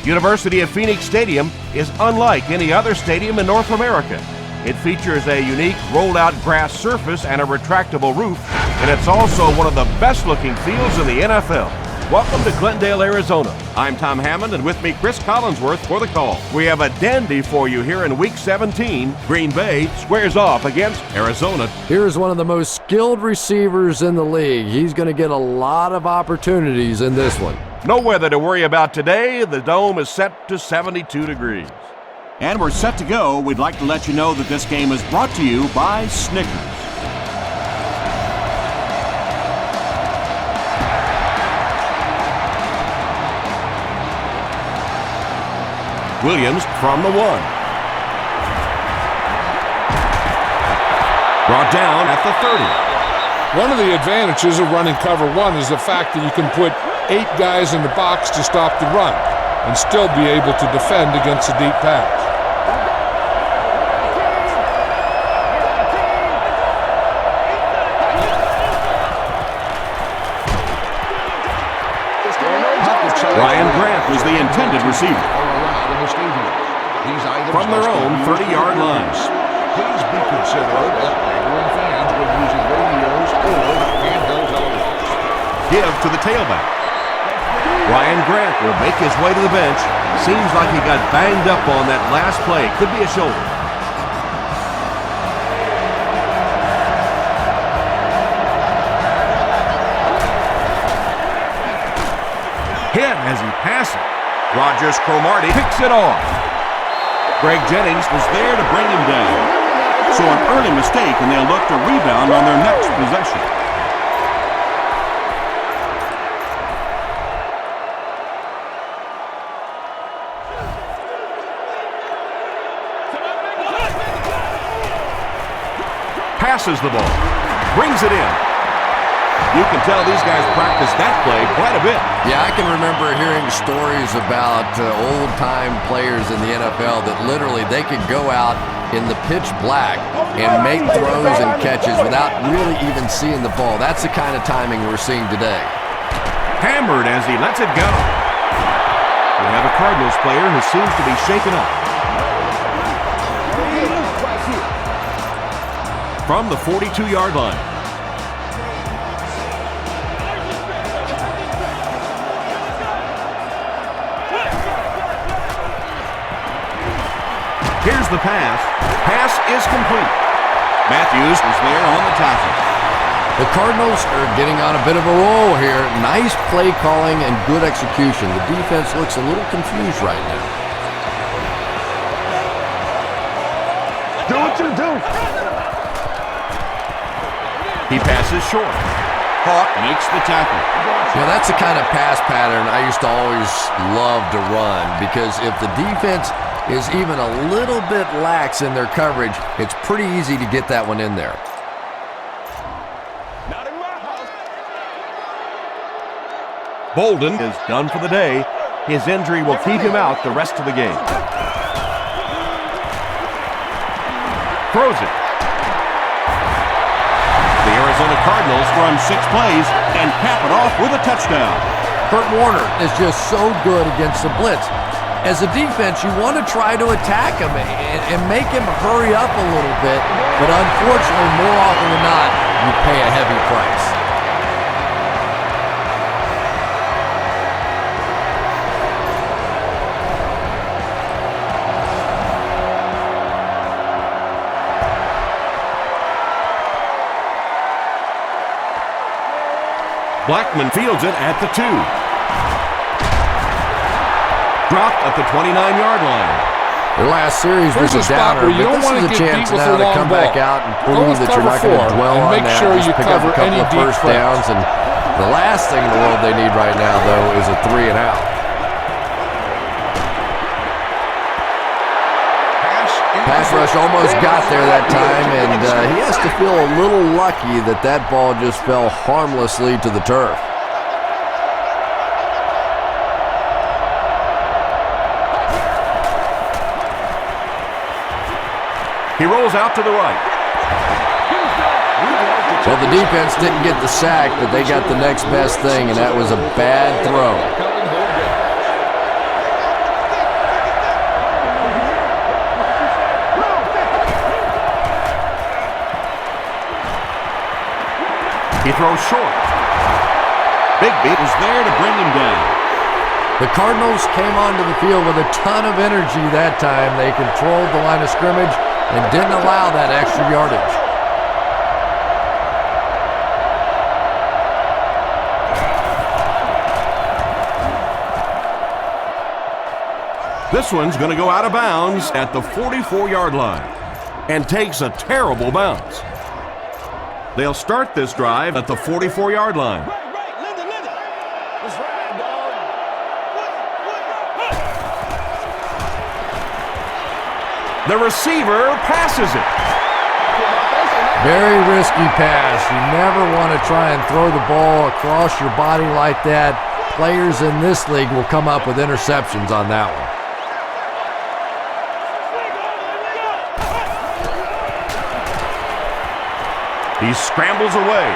University of Phoenix Stadium is unlike any other stadium in North America. It features a unique rolled-out grass surface and a retractable roof, and it's also one of the best-looking fields in the NFL. Welcome to Glendale, Arizona. I'm Tom Hammond, and with me, Chris Collinsworth for the call. We have a dandy for you here in Week 17. Green Bay squares off against Arizona. Here's one of the most skilled receivers in the league. He's going to get a lot of opportunities in this one. No weather to worry about today. The dome is set to 72 degrees. And we're set to go. We'd like to let you know that this game is brought to you by Snickers. Williams from the 1. Brought down at the 30. One of the advantages of running cover 1 is the fact that you can put 8 guys in the box to stop the run and still be able to defend against a deep pass. Ryan Grant was the intended receiver. From their own 30-yard line. Please be considerate of neighboring fans when using radios or handheld televisions. Give to the tailback. Ryan Grant will make his way to the bench. Seems like he got banged up on that last play. Could be a shoulder. Hit as he passes. Rogers Cromartie picks it off. Greg Jennings was there to bring him down. So an early mistake, and they'll look to rebound on their next possession. Passes the ball. Brings it in. You can tell these guys practice that play quite a bit. Yeah, I can remember hearing stories about old-time players in the NFL that literally they could go out in the pitch black and make throws and catches without really even seeing the ball. That's the kind of timing we're seeing today. Hammered as he lets it go. We have a Cardinals player who seems to be shaken up. From the 42-yard line. Here's the pass. Pass is complete. Matthews was there on the tackle. The Cardinals are getting on a bit of a roll here. Nice play calling and good execution. The defense looks a little confused right now. Do what you do. He passes short. Hawk makes the tackle. You know, that's the kind of pass pattern I used to always love to run, because if the defense is even a little bit lax in their coverage, it's pretty easy to get that one in there. Bolden is done for the day. His injury will keep him out the rest of the game. Throws it. The Arizona Cardinals run 6 plays and cap it off with a touchdown. Kurt Warner is just so good against the blitz. As a defense, you want to try to attack him and make him hurry up a little bit, but unfortunately, more often than not, you pay a heavy price. Blackman fields it at the 2. Dropped at the 29-yard line. Their last series was a downer, but this is a chance now to come back out and prove that you're not going to dwell on that. Just pick up a couple of first downs, and the last thing in the world they need right now, though, is a 3 and out. Pass rush almost got there that time, and he has to feel a little lucky that that ball just fell harmlessly to the turf. He rolls out to the right. Well, the defense didn't get the sack, but they got the next best thing, and that was a bad throw. throws short. Bigby was there to bring him down. The Cardinals came onto the field with a ton of energy that time. They controlled the line of scrimmage and didn't allow that extra yardage. This one's going to go out of bounds at the 44-yard line and takes a terrible bounce. They'll start this drive at the 44-yard line. The receiver passes it. Very risky pass. You never want to try and throw the ball across your body like that. Players in this league will come up with interceptions on that one. He scrambles away.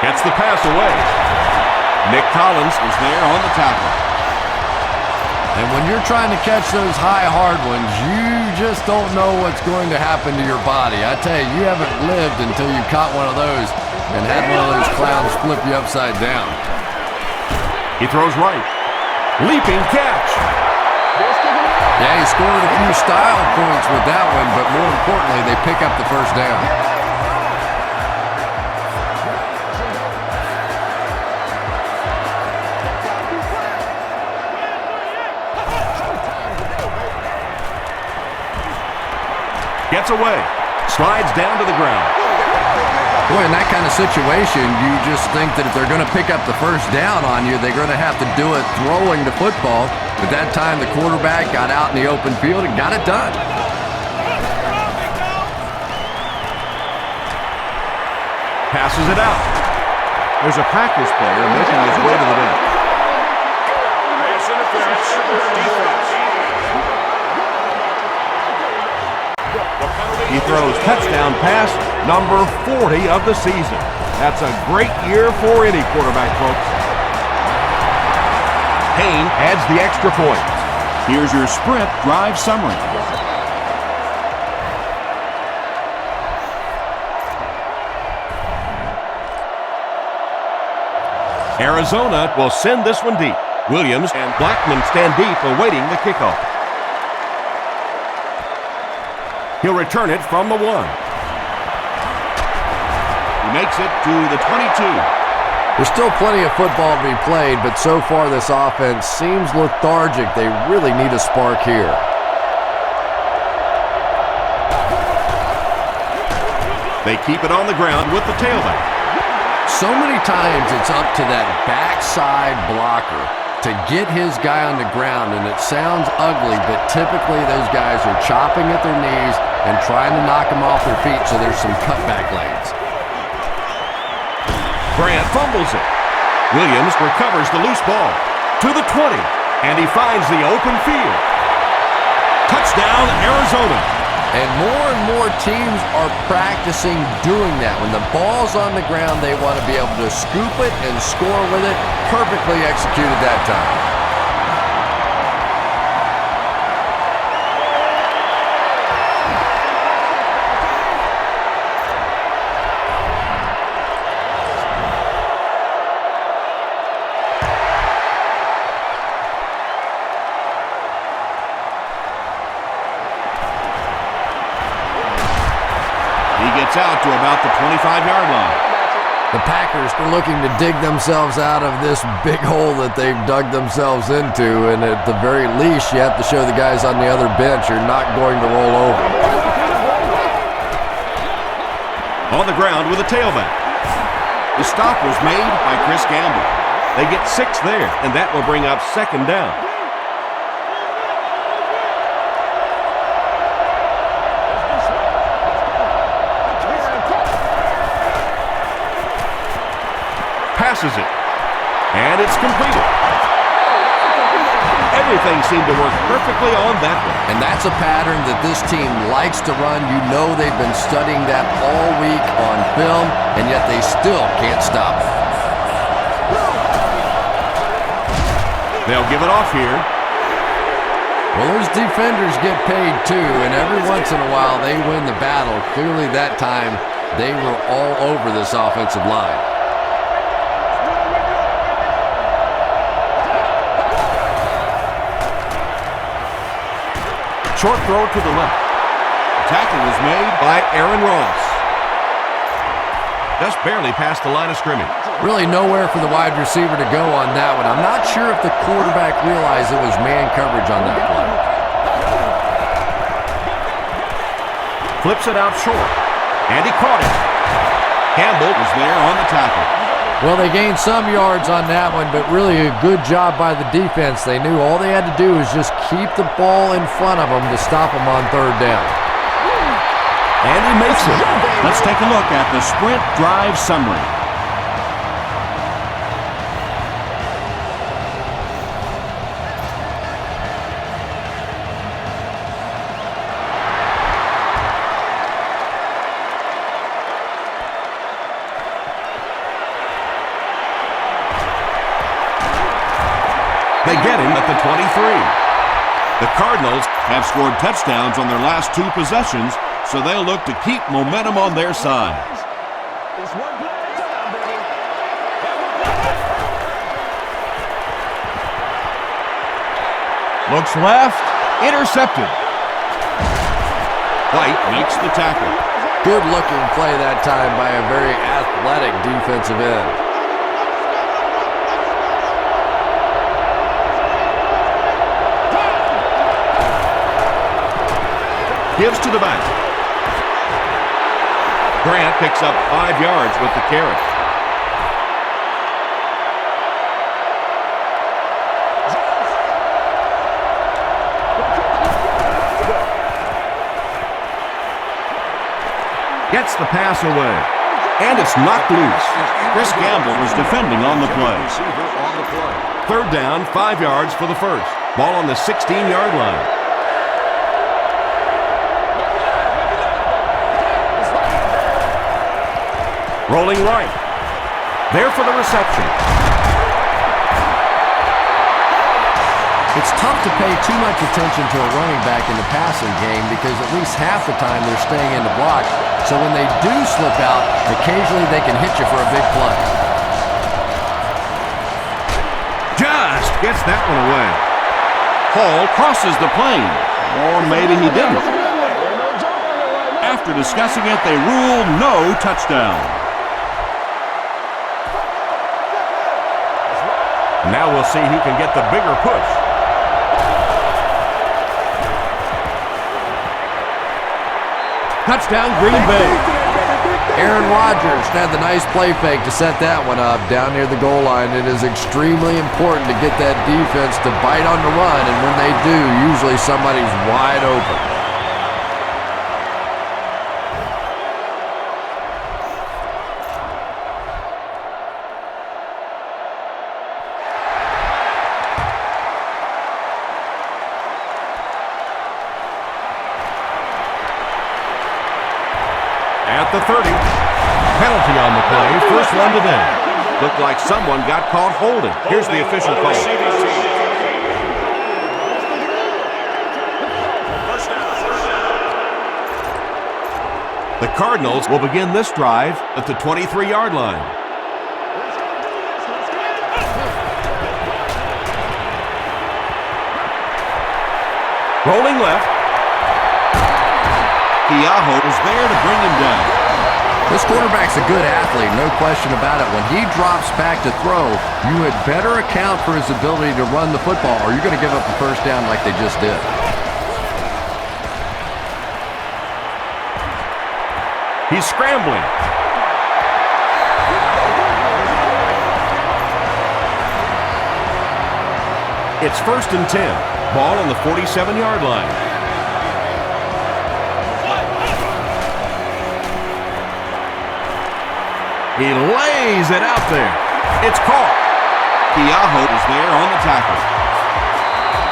Gets the pass away. Nick Collins is there on the tackle. And when you're trying to catch those high, hard ones, you just don't know what's going to happen to your body. I tell you, you haven't lived until you caught one of those and had one of those clowns flip you upside down. He throws right. Leaping catch. Yeah, he scored a few style points with that one, but more importantly, they pick up the first down. Gets away. Slides down to the ground. Boy, in that kind of situation, you just think that if they're going to pick up the first down on you, they're going to have to do it throwing the football. But that time, the quarterback got out in the open field and got it done. Passes it out. There's a Packers player making his way to the bench. Pass interference. Defense. He throws touchdown pass number 40 of the season. That's a great year for any quarterback, folks. Payne adds the extra points. Here's your sprint drive summary. Arizona will send this one deep. Williams and Blackman stand deep awaiting the kickoff. He'll return it from the 1. He makes it to the 22. There's still plenty of football to be played, but so far this offense seems lethargic. They really need a spark here. They keep it on the ground with the tailback. So many times it's up to that backside blocker to get his guy on the ground, and it sounds ugly, but typically those guys are chopping at their knees and trying to knock them off their feet, so there's some cutback lanes. Grant fumbles it. Williams recovers the loose ball to the 20, and he finds the open field. Touchdown, Arizona. And more teams are practicing doing that. When the ball's on the ground, they want to be able to scoop it and score with it. Perfectly executed that time. Out to about the 25-yard line. The Packers are looking to dig themselves out of this big hole that they've dug themselves into, and at the very least, you have to show the guys on the other bench you're not going to roll over. On the ground with a tailback. The stop was made by Chris Gamble. They get 6 there, and that will bring up second down. Passes it, and it's completed. Everything seemed to work perfectly on that one. And that's a pattern that this team likes to run. You know they've been studying that all week on film, and yet they still can't stop it. They'll give it off here. Well, those defenders get paid too, and every once in a while they win the battle. Clearly that time they were all over this offensive line. Short throw to the left. Tackle was made By Aaron Ross. Just barely past the line of scrimmage. Really nowhere for the wide receiver to go on that one. I'm not sure if the quarterback realized it was man coverage on that play. Flips it out short. And he caught it. Campbell was there on the tackle. Well, they gained some yards on that one, but really a good job by the defense. They knew all they had to do was just keep the ball in front of them to stop them on third down. And he makes it. Let's take a look at the sprint drive summary. They get him at the 23. The Cardinals have scored touchdowns on their last 2 possessions, so they'll look to keep momentum on their side. Looks left. Intercepted. White makes the tackle. Good looking play that time by a very athletic defensive end. Gives to the back. Grant picks up 5 yards with the carry. Gets the pass away. And it's knocked loose. Chris Gamble was defending on the play. Third down, 5 yards for the first. Ball on the 16-yard line. Rolling right. There for the reception. It's tough to pay too much attention to a running back in the passing game because at least half the time they're staying in the block. So when they do slip out, occasionally they can hit you for a big play. Just gets that one away. Hall crosses the plane. Or maybe he didn't. After discussing it, they rule no touchdown. Now we'll see who can get the bigger push. Touchdown, Green Bay. Aaron Rodgers had the nice play fake to set that one up down near the goal line. It is extremely important to get that defense to bite on the run, and when they do, usually somebody's wide open. At the 30. Penalty on the play. First one to them. Looked like someone got caught holding. Here's the official call. The Cardinals will begin this drive at the 23-yard line. Rolling left. Keaho is there to bring him down. This quarterback's a good athlete, no question about it. When he drops back to throw, you had better account for his ability to run the football, or you're going to give up the first down like they just did. He's scrambling. It's 1st and 10. Ball on the 47-yard line. He lays it out there. It's caught. Keaho is there on the tackle.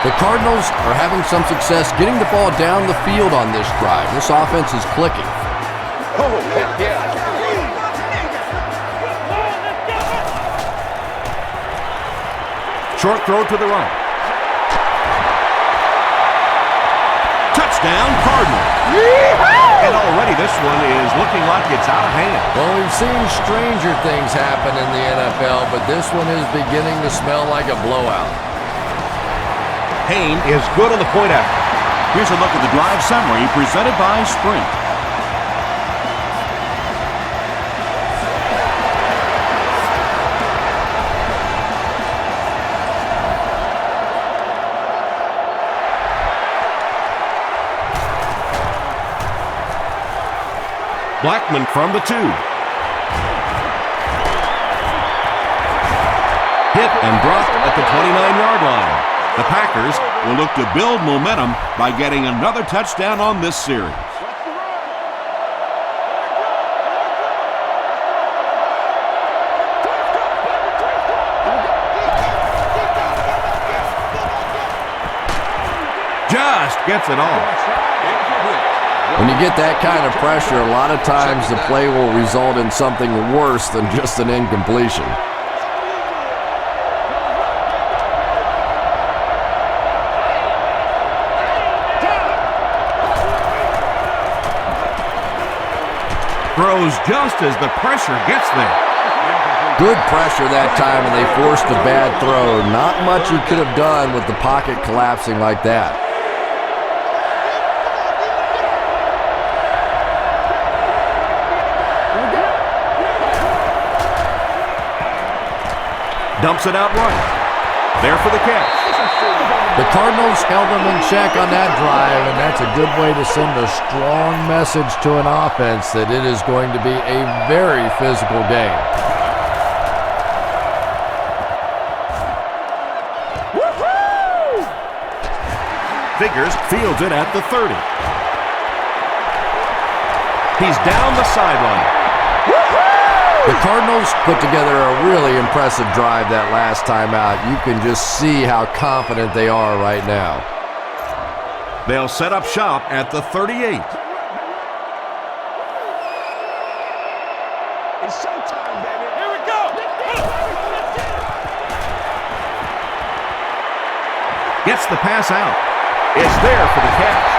The Cardinals are having some success getting the ball down the field on this drive. This offense is clicking. Oh, heck yeah. Short throw to the right. Touchdown, Cardinals. And already this one is looking like it's out of hand. Well, we've seen stranger things happen in the NFL, but this one is beginning to smell like a blowout. Payne is good on the point after. Here's a look at the drive summary presented by Sprint. Blackman from the 2. Hit and dropped at the 29-yard line. The Packers Will look to build momentum by getting another touchdown on this series. just gets it off. When you get that kind of pressure, a lot of times the play will result in something worse than just an incompletion. Throws just as the pressure gets there. Good pressure that time, and they forced a bad throw. Not much he could have done with the pocket collapsing like that. Dumps it out right. There for the catch. The Cardinals held them in check on that drive, and that's a good way to send a strong message to an offense that it is going to be a very physical game. Figures fields it at the 30. He's down the sideline. The Cardinals put together a really impressive drive that last time out. You can just see how confident they are right now. They'll set up shop at the 38. It's showtime, baby. Here we go. Gets the pass out. It's there for the catch.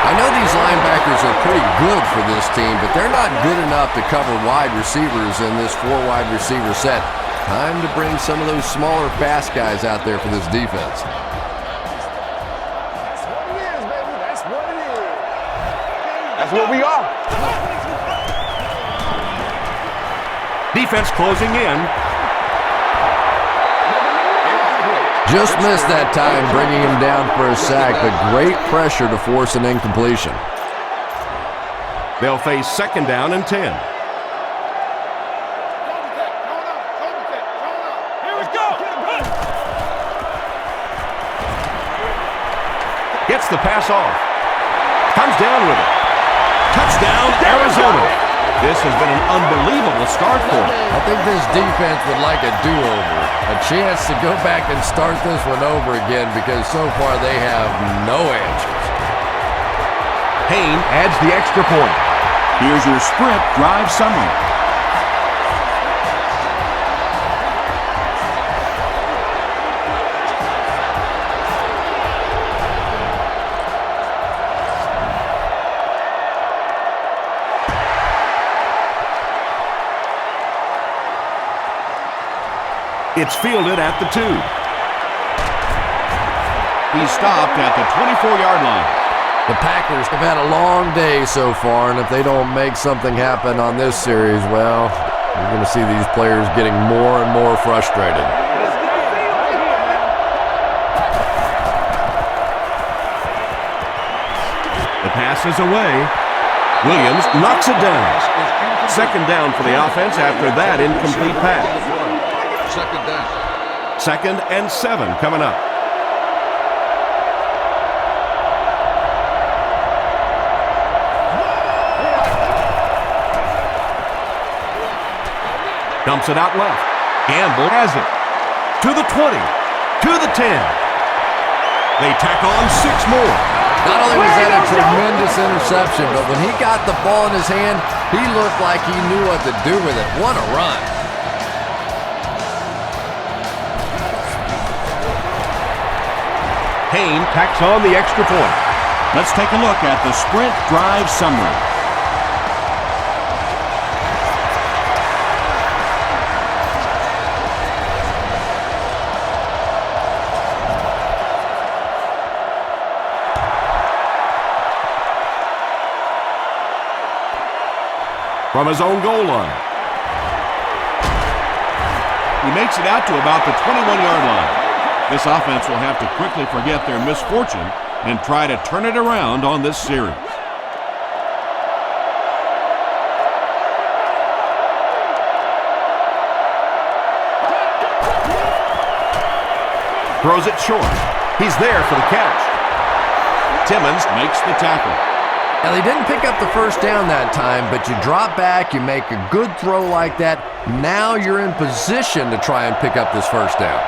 I know these linebackers are pretty good for this team, but they're not good enough to cover wide receivers in this 4-wide receiver set. Time to bring some of those smaller, fast guys out there for this defense. That's what it is, baby. That's what it is. That's what we are. Defense closing in. Just missed that time, bringing him down for a sack, but great pressure to force an incompletion. They'll face second down and 10. Here we go. Gets the pass off. Comes down with it. Touchdown, Arizona. This has been an unbelievable start for them. I think this defense would like a do-over, a chance to go back and start this one over again, because so far they have no answers. Payne adds the extra point. Here's your Sprint drive summary. It's fielded at the 2. He's stopped at the 24-yard line. The Packers have had a long day so far, and if they don't make something happen on this series, well, you're going to see these players getting more and more frustrated. The pass is away. Williams knocks it down. Second down for the offense after that incomplete pass. Second down. 2nd and 7 coming up. Dumps it out left. Gamble has it. To the 20. To the 10. They tack on 6 more. Not only was that a tremendous interception, but when he got the ball in his hand, he looked like he knew what to do with it. What a run. Payne tacks on the extra point. Let's take a look at the Sprint drive summary. from his own goal line. He makes it out to about the 21-yard line. This offense will have to quickly forget their misfortune and try to turn it around on this series. Throws it short. He's there for the catch. Timmons makes the tackle. Now, they didn't pick up the first down that time, but you drop back, you make a good throw like that. Now you're in position to try and pick up this first down.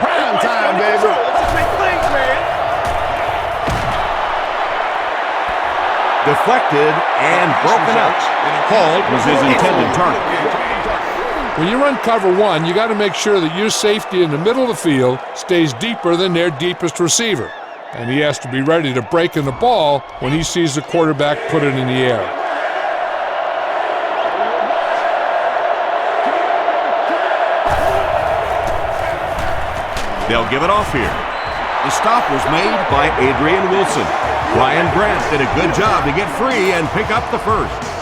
Prime time, baby. That's a big thing, man. Deflected and broken up. Hall was his intended target. When you run cover one, you got to make sure that your safety in the middle of the field stays deeper than their deepest receiver. And he has to be ready to break in the ball when he sees the quarterback put it in the air. They'll give it off here. The stop was made by Adrian Wilson. Ryan Grant did a good job to get free and pick up the first.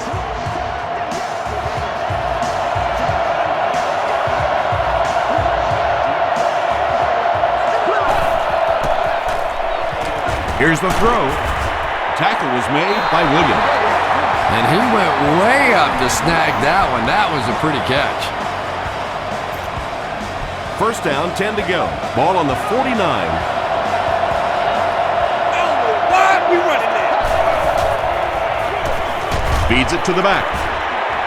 Here's the throw. Tackle was made by Williams. And he went way up to snag that one. That was a pretty catch. First down, 10 to go. Ball on the 49. Why we running that? Feeds it to the back.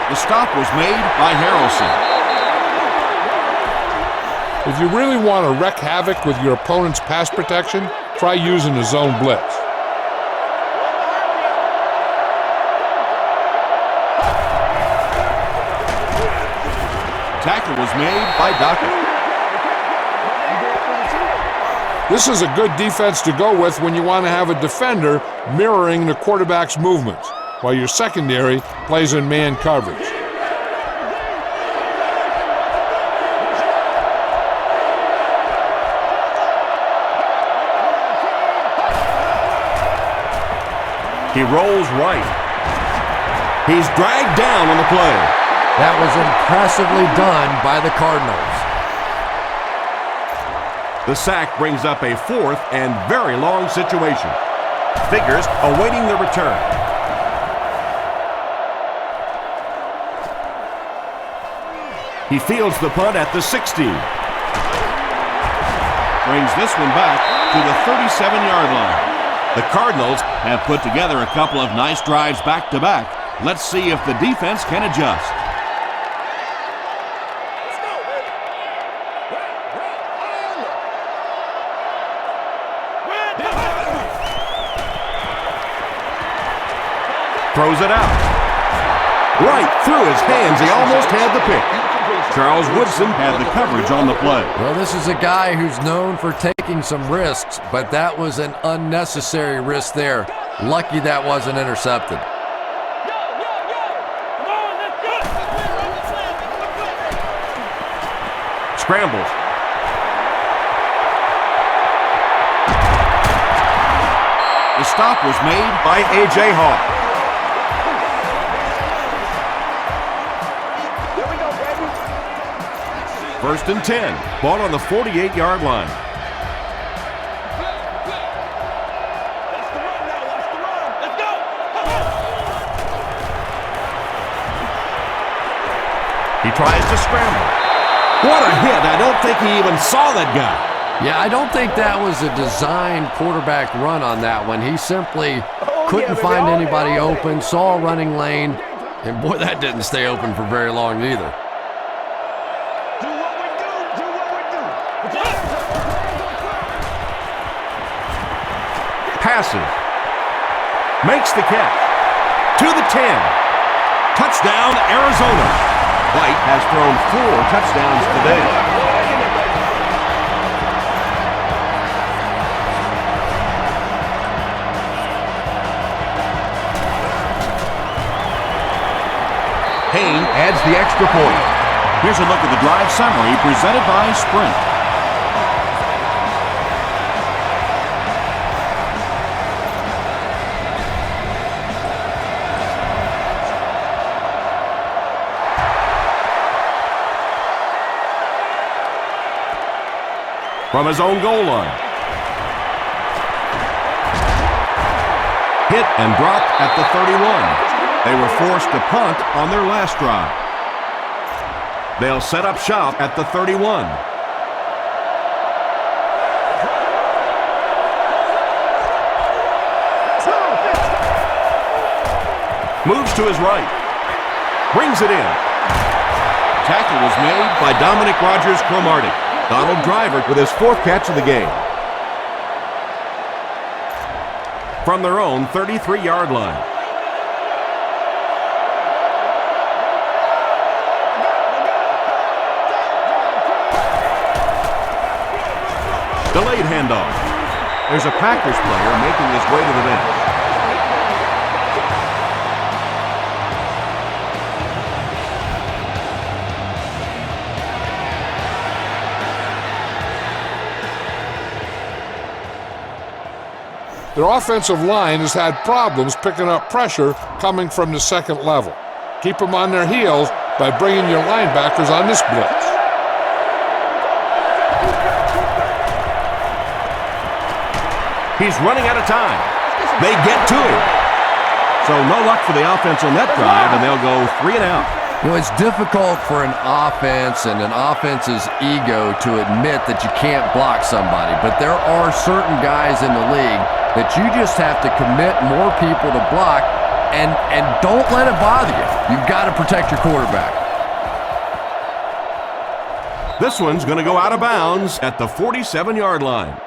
The stop was made by Harrelson. If you really want to wreak havoc with your opponent's pass protection, try using a zone blitz. Tackle was made by Dockett. This is a good defense to go with when you want to have a defender mirroring the quarterback's movements, while your secondary plays in man coverage. He rolls right. He's dragged down on the play. That was impressively done by the Cardinals. The sack brings up a fourth and very long situation. Figures awaiting the return. He fields the punt at the 60. Brings this one back to the 37-yard line. The Cardinals Have put together a couple of nice drives back-to-back. Let's see if the defense can adjust. throws it out. Right through his hands. He almost had the pick. Charles Woodson had the coverage on the play. Well, this is a guy who's known for taking some risks, but that was an unnecessary risk there. Lucky that wasn't intercepted. Scrambles. The stop was made by A.J. Hall. First and 10. Ball on the 48-yard line. He tries to scramble. What a hit. I don't think he even saw that guy. Yeah, I don't think that was a designed quarterback run on that one. He simply couldn't find anybody open, saw a running lane, and boy, that didn't stay open for very long either. Passes. Makes the catch. To the 10. Touchdown, Arizona. White has thrown 4 touchdowns today. Payne adds the extra point. Here's a look at the drive summary presented by Sprint. from his own goal line. Hit and dropped at the 31. They were forced to punt on their last drive. They'll set up shop at the 31. Moves to his right. Brings it in. Tackle was made by Dominic Rogers-Cromartie. Donald Driver with his 4th catch of the game. From their own 33-yard line. Delayed handoff. There's a Packers player making his way to the bench. Their offensive line has had problems picking up pressure coming from the second level. Keep them on their heels by bringing your linebackers on this blitz. He's running out of time. They get to him. So no luck for the offense on that drive, and they'll go 3 and out. You know, it's difficult for an offense and an offense's ego to admit that you can't block somebody, but there are certain guys in the league that you just have to commit more people to block, and don't let it bother you. You've got to protect your quarterback. This one's going to go out of bounds at the 47-yard line.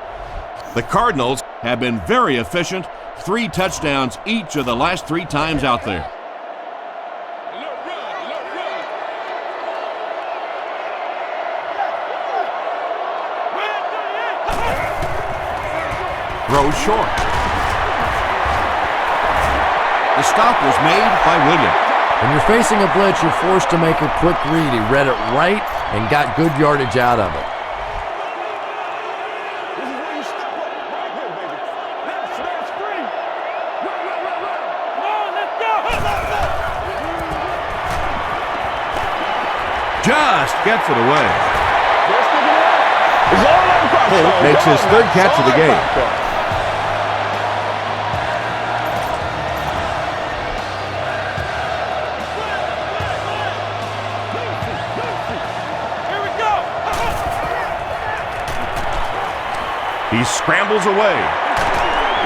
The Cardinals have been very efficient, 3 touchdowns each of the last 3 times out there. Throws short. The stop was made by Williams. When you're facing a blitz, you're forced to make a quick read. He read it right and got good yardage out of it. Just gets it away. Holt makes his 3rd catch of the game. He scrambles away.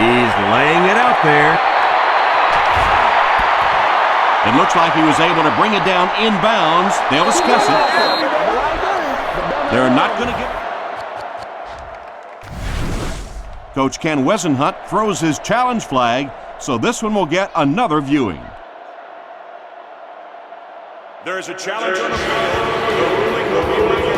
He's laying it out there. It looks like he was able to bring it down inbounds. They'll discuss it. They're not going to get... Coach Ken Wesenhunt throws his challenge flag, so this one will get another viewing. There's a challenge on the field. The ruling will be reviewed.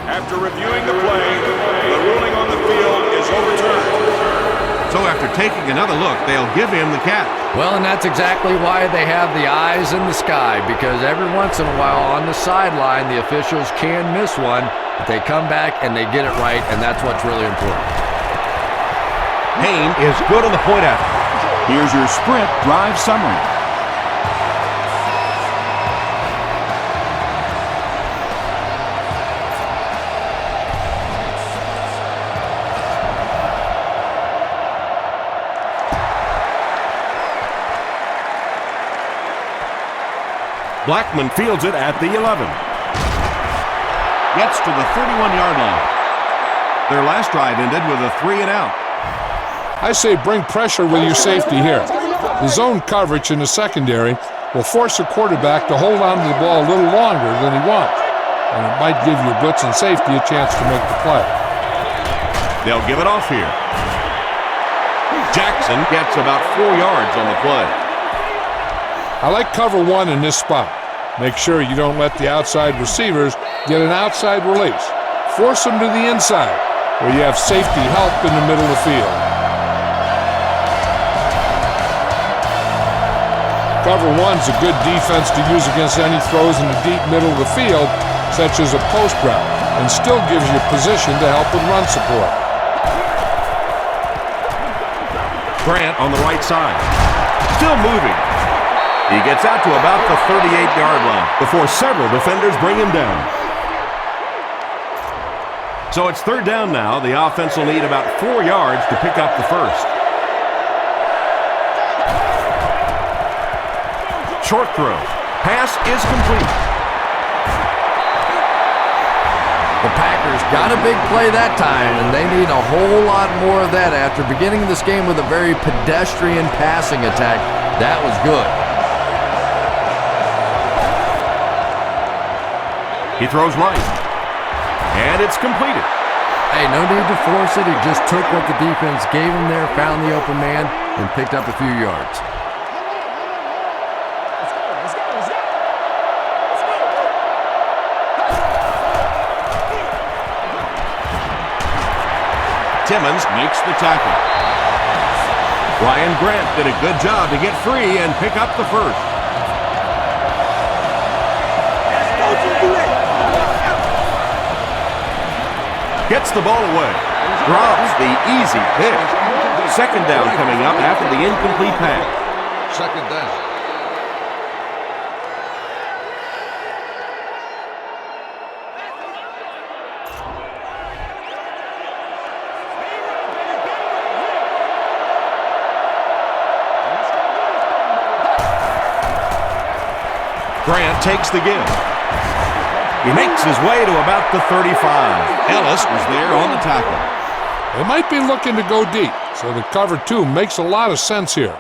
After reviewing the play, the ruling on the field is overturned. So after taking another look, they'll give him the catch. Well, and that's exactly why they have the eyes in the sky, because every once in a while on the sideline, the officials can miss one, but they come back and they get it right, and that's what's really important. Hain is good on the point after. Here's your sprint drive summary. Blackman fields it at the 11. Gets to the 31-yard line. Their last drive ended with a 3 and out. I say bring pressure with your safety here. The zone coverage in the secondary will force the quarterback to hold on to the ball a little longer than he wants, and it might give your blitz and safety a chance to make the play. They'll give it off here. Jackson gets about 4 yards on the play. I like cover 1 in this spot. Make sure you don't let the outside receivers get an outside release. Force them to the inside, where you have safety help in the middle of the field. Cover 1's a good defense to use against any throws in the deep middle of the field, such as a post route, and still gives you position to help with run support. Grant on the right side. Still moving. He gets out to about the 38-yard line before several defenders bring him down. So it's third down now. The offense will need about 4 yards to pick up the first. Short throw. Pass is complete. The Packers got a big play that time, and they need a whole lot more of that after beginning this game with a very pedestrian passing attack. That was good. He throws right, and it's completed. Hey, no need to force it. He just took what the defense gave him there, found the open man, and picked up a few yards. Timmons makes the tackle. Ryan Grant did a good job to get free and pick up the first. Gets the ball away. Drops the easy pick. Second down coming up after the incomplete pass. Second down. Grant takes the give. He makes his way to about the 35. Ellis was there on the tackle. They might be looking to go deep, so the cover two makes a lot of sense here.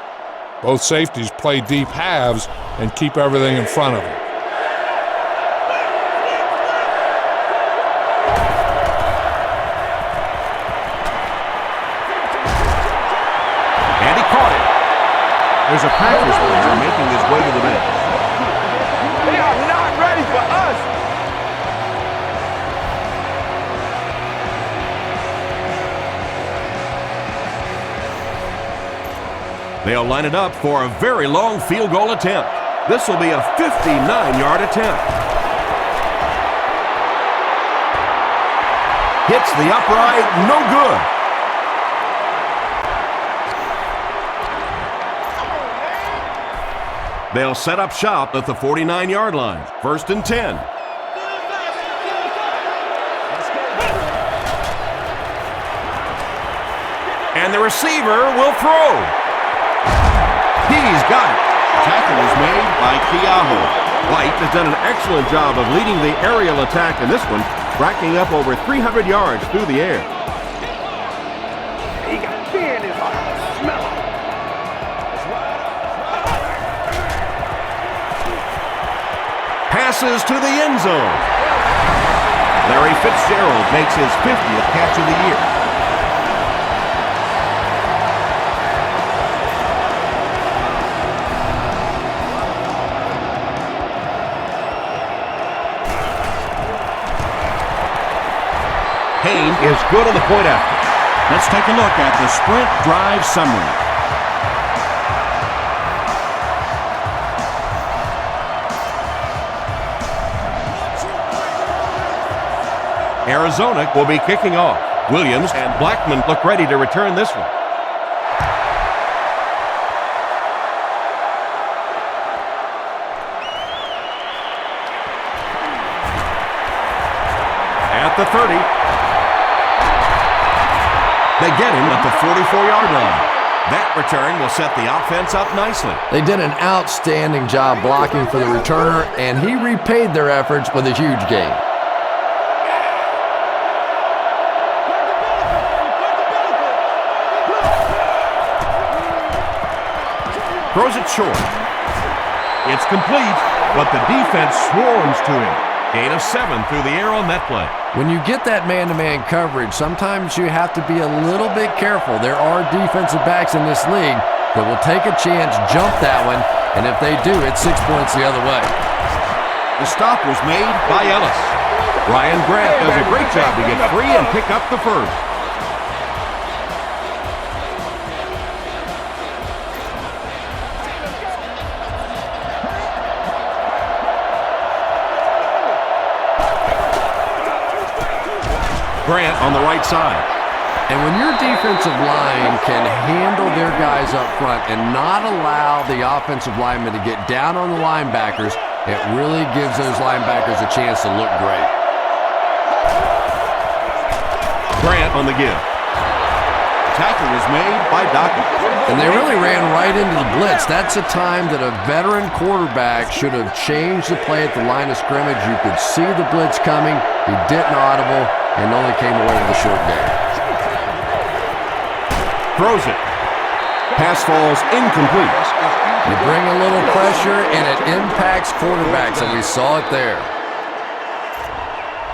Both safeties play deep halves and keep everything in front of them. And he caught it. There's a Packers player making his way to the bench. They are not ready for us. They'll line it up for a very long field goal attempt. This will be a 59-yard attempt. Hits the upright, no good. They'll set up shop at the 49-yard line. First and 10. And the receiver will throw. He's got it. Tackle was made by Keaho. White has done an excellent job of leading the aerial attack in this one, racking up over 300 yards through the air. He got fear in his heart. Smell it. Passes to the end zone. Larry Fitzgerald makes his 50th catch of the year. Kane is good on the point after. Let's take a look at the sprint drive summary. Arizona will be kicking off. Williams and Blackman look ready to return this one. At the 30. They get him at the 44-yard line. That return will set the offense up nicely. They did an outstanding job blocking for the returner, and he repaid their efforts with a huge gain. Throws it short. It's complete, but the defense swarms to him. Gain of 7 through the air on that play. When you get that man-to-man coverage, sometimes you have to be a little bit careful. There are defensive backs in this league that will take a chance, jump that one, and if they do, it's 6 points the other way. The stop was made by Ellis. Ryan Grant does a great job to get free and pick up the first. Grant on the right side. And when your defensive line can handle their guys up front and not allow the offensive linemen to get down on the linebackers, it really gives those linebackers a chance to look great. Grant on the give. Tackle was made by Dockett. And they really ran right into the blitz. That's a time that a veteran quarterback should have changed the play at the line of scrimmage. You could see the blitz coming. He didn't audible and only came away with a short gain. Throws it. Pass falls incomplete. You bring a little pressure, and it impacts quarterbacks, and we saw it there.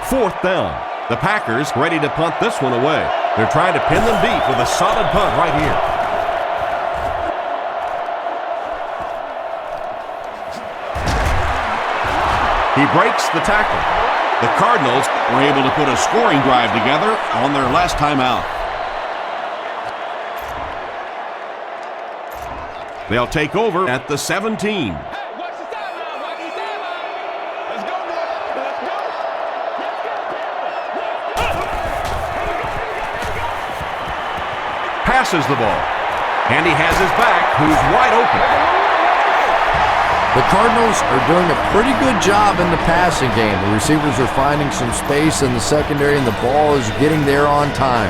4th down. The Packers ready to punt this one away. They're trying to pin them deep with a solid punt right here. He breaks the tackle. The Cardinals were able to put a scoring drive together on their last time out. They'll take over at the 17. Passes the ball. And he has his back, who's wide open. The Cardinals are doing a pretty good job in the passing game. The receivers are finding some space in the secondary, and the ball is getting there on time.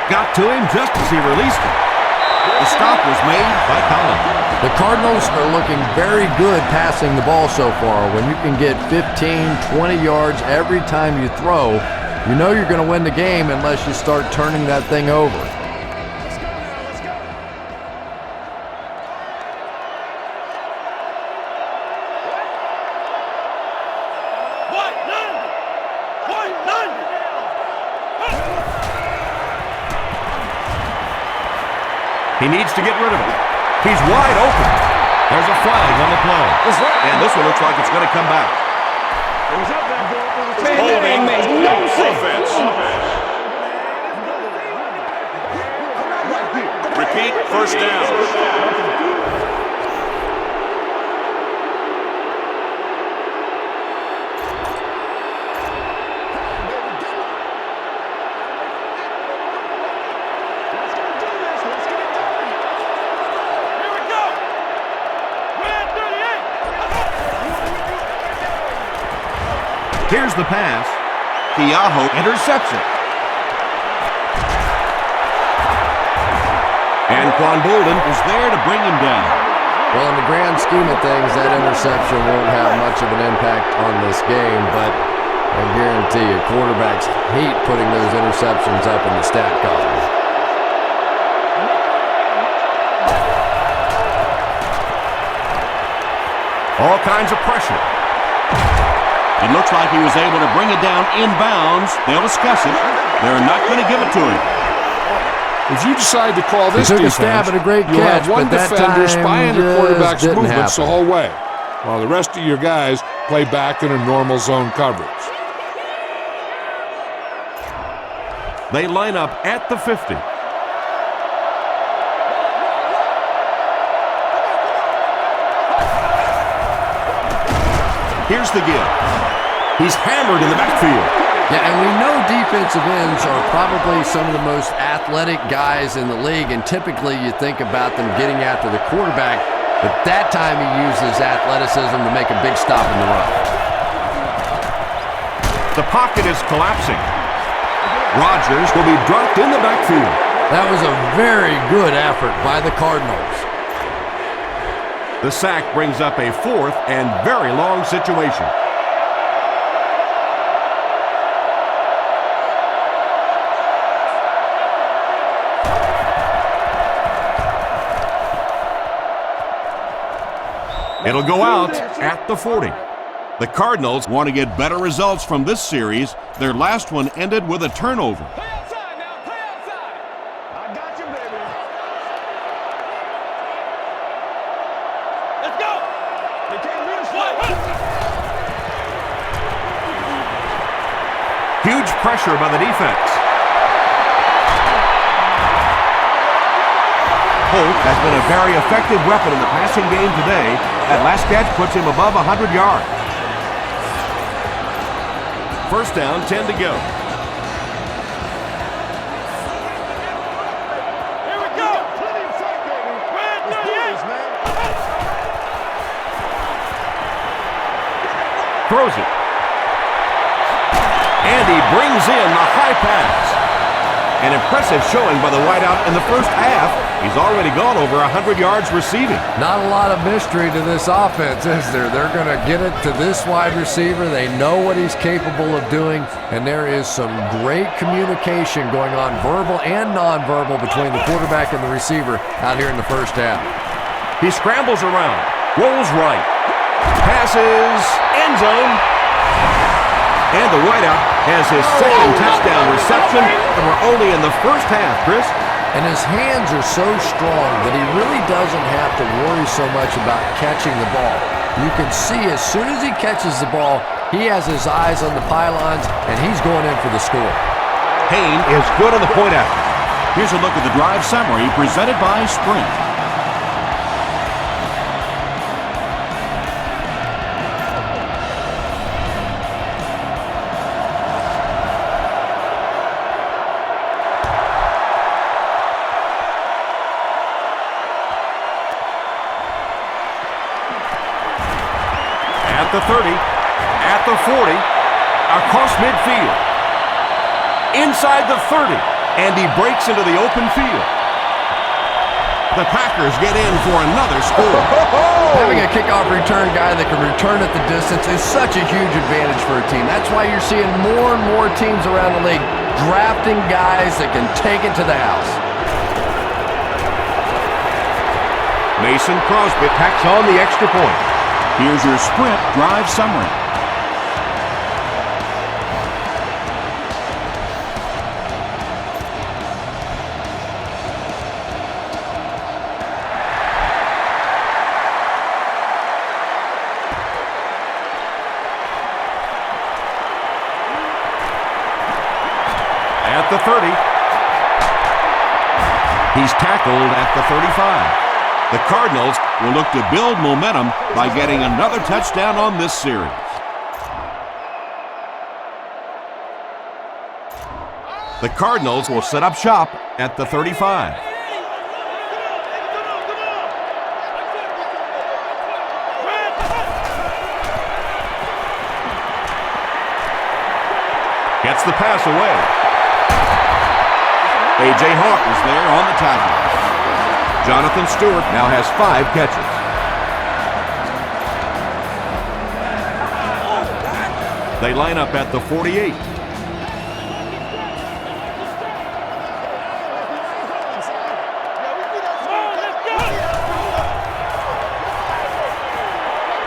Got to him just as he released it. The stop was made by Collins. The Cardinals are looking very good passing the ball so far. When you can get 15, 20 yards every time you throw, you know you're going to win the game unless you start turning that thing over. He needs to get rid of it. He's wide open. There's a flag on the play. And this one looks like it's going to come back. Holding no offense. Repeat, first down. Here's the pass. Keaho intercepts it. And Quan Bolden is there to bring him down. Well, in the grand scheme of things, that interception won't have much of an impact on this game, but I guarantee you, quarterbacks hate putting those interceptions up in the stat column. All kinds of pressure. It looks like he was able to bring it down inbounds. They'll discuss it. They're not going to give it to him. If you decide to call this took defense, a stab at a great you'll catch, have one but that defender time spying the quarterback's just didn't movements the happen. whole way, while the rest of your guys play back in a normal zone coverage. They line up at the 50. Here's the give. He's hammered in the backfield. Yeah, and we know defensive ends are probably some of the most athletic guys in the league, and typically you think about them getting after the quarterback, but that time he uses athleticism to make a big stop in the run. The pocket is collapsing. Rodgers will be dropped in the backfield. That was a very good effort by the Cardinals. The sack brings up a 4th and very long situation. It'll go out at the 40. The Cardinals want to get better results from this series. Their last one ended with a turnover. Play outside now. Play outside. I got you, baby. Let's go. They can't read us. Huge pressure by the defense. Holt has been a very effective weapon in the passing game today. That last catch puts him above 100 yards. First down, 10 to go. Throws it. And he brings in the high pass. An impressive showing by the wideout in the first half. He's already gone over 100 yards receiving. Not a lot of mystery to this offense, is there? They're going to get it to this wide receiver. They know what he's capable of doing, and there is some great communication going on, verbal and nonverbal, between the quarterback and the receiver out here in the first half. He scrambles around, rolls right, passes, end zone. And the wideout has his second touchdown reception, and we're only in the first half, Chris. And his hands are so strong that he really doesn't have to worry so much about catching the ball. You can see as soon as he catches the ball, he has his eyes on the pylons, and he's going in for the score. Payne is good on the point after. Here's a look at the drive summary presented by Sprint. At the 30, at the 40, across midfield, inside the 30, and he breaks into the open field. The Packers get in for another score. Having a kickoff return guy that can return at the distance is such a huge advantage for a team. That's why you're seeing more and more teams around the league drafting guys that can take it to the house. Mason Crosby tacks on the extra point. Here's your Sprint drive summary. At the 30. He's tackled at the 35. The Cardinals will look to build momentum by getting another touchdown on this series. The Cardinals will set up shop at the 35. Gets the pass away. A.J. Hawk is there on the tackle. Jonathan Stewart now has 5 catches. They line up at the 48.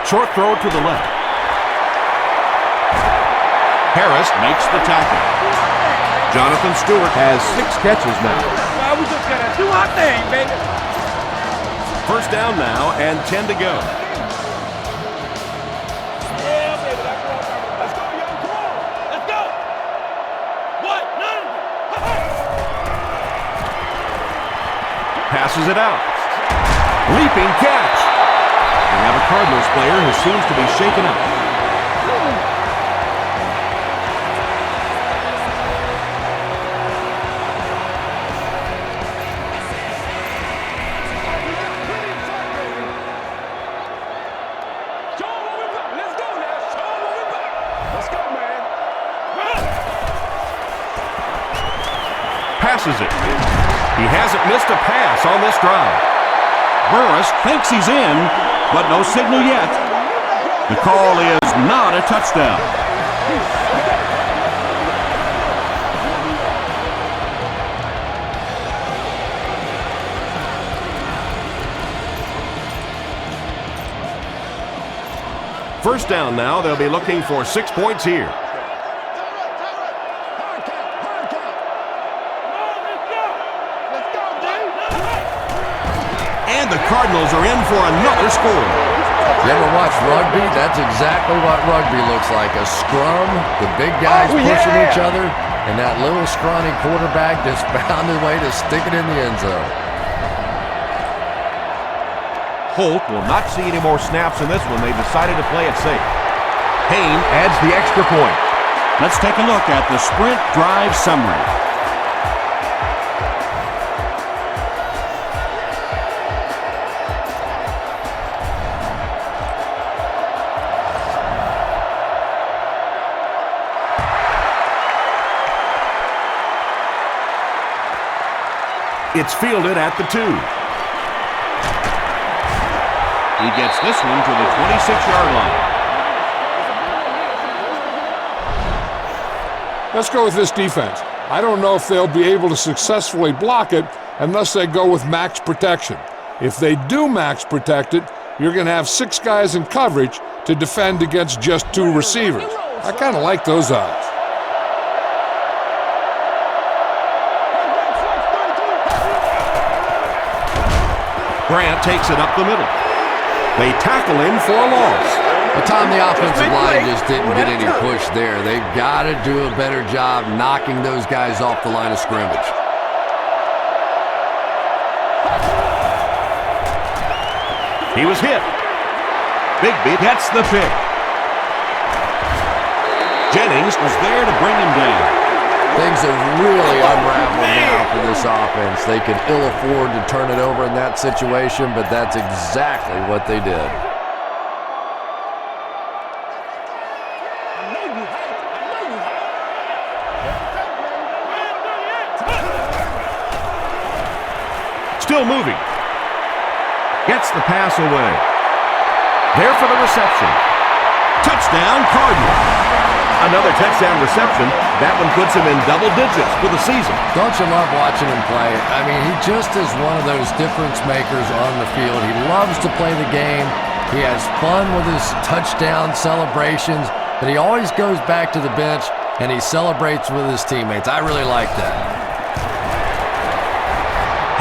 Short throw to the left. Harris makes the tackle. Jonathan Stewart has 6 catches now. Well, we just gotta do our thing, baby. First down now and 10 to go. Yeah, baby, that's what I'm talking about. Let's go, young. Come on. Let's go. What? None. Passes it out. Leaping catch. We have a Cardinals player who seems to be shaken up. Passes it. He hasn't missed a pass on this drive. Burris thinks he's in, but no signal yet. The call is not a touchdown. First down now. They'll be looking for 6 points here. And the Cardinals are in for another score. You ever watch rugby? That's exactly what rugby looks like. A scrum, the big guys pushing each other, and that little scrawny quarterback just found his way to stick it in the end zone. Holt will not see any more snaps in this one. They decided to play it safe. Hayne adds the extra point. Let's take a look at the sprint drive summary. It's fielded at the 2. He gets this one to the 26-yard line. Let's go with this defense. I don't know if they'll be able to successfully block it unless they go with max protection. If they do max protect it, you're going to have 6 guys in coverage to defend against just 2 receivers. I kind of like those odds. Grant takes it up the middle. They tackle him for a loss. But Tom, the offensive line just didn't get any push there. They've got to do a better job knocking those guys off the line of scrimmage. He was hit. Bigby gets the pick. Jennings was there to bring him down. Things have really unraveled now for this offense. They could ill afford to turn it over in that situation, but that's exactly what they did. Still moving. Gets the pass away. There for the reception. Touchdown, Cardinals. Another touchdown reception. That one puts him in double digits for the season. Don't you love watching him play? I mean, he just is one of those difference makers on the field. He loves to play the game. He has fun with his touchdown celebrations, but he always goes back to the bench and he celebrates with his teammates. I really like that.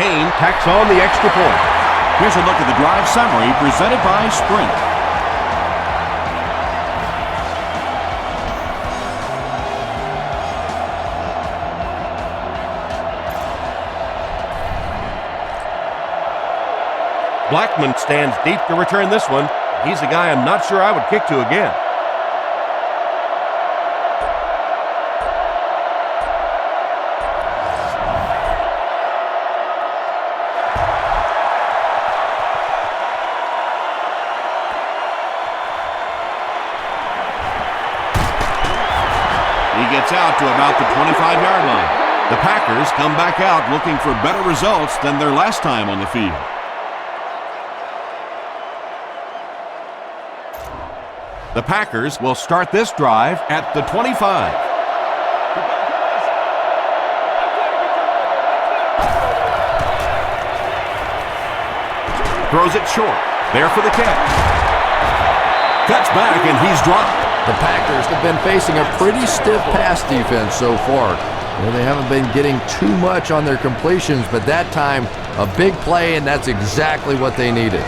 Hayne tacks on the extra point. Here's a look at the drive summary presented by Sprint. Blackman stands deep to return this one. He's a guy I'm not sure I would kick to again. He gets out to about the 25-yard line. The Packers come back out looking for better results than their last time on the field. The Packers will start this drive at the 25. Throws it short. There for the catch. Cuts back and he's dropped. The Packers have been facing a pretty stiff pass defense so far. They haven't been getting too much on their completions, but that time, a big play, and that's exactly what they needed.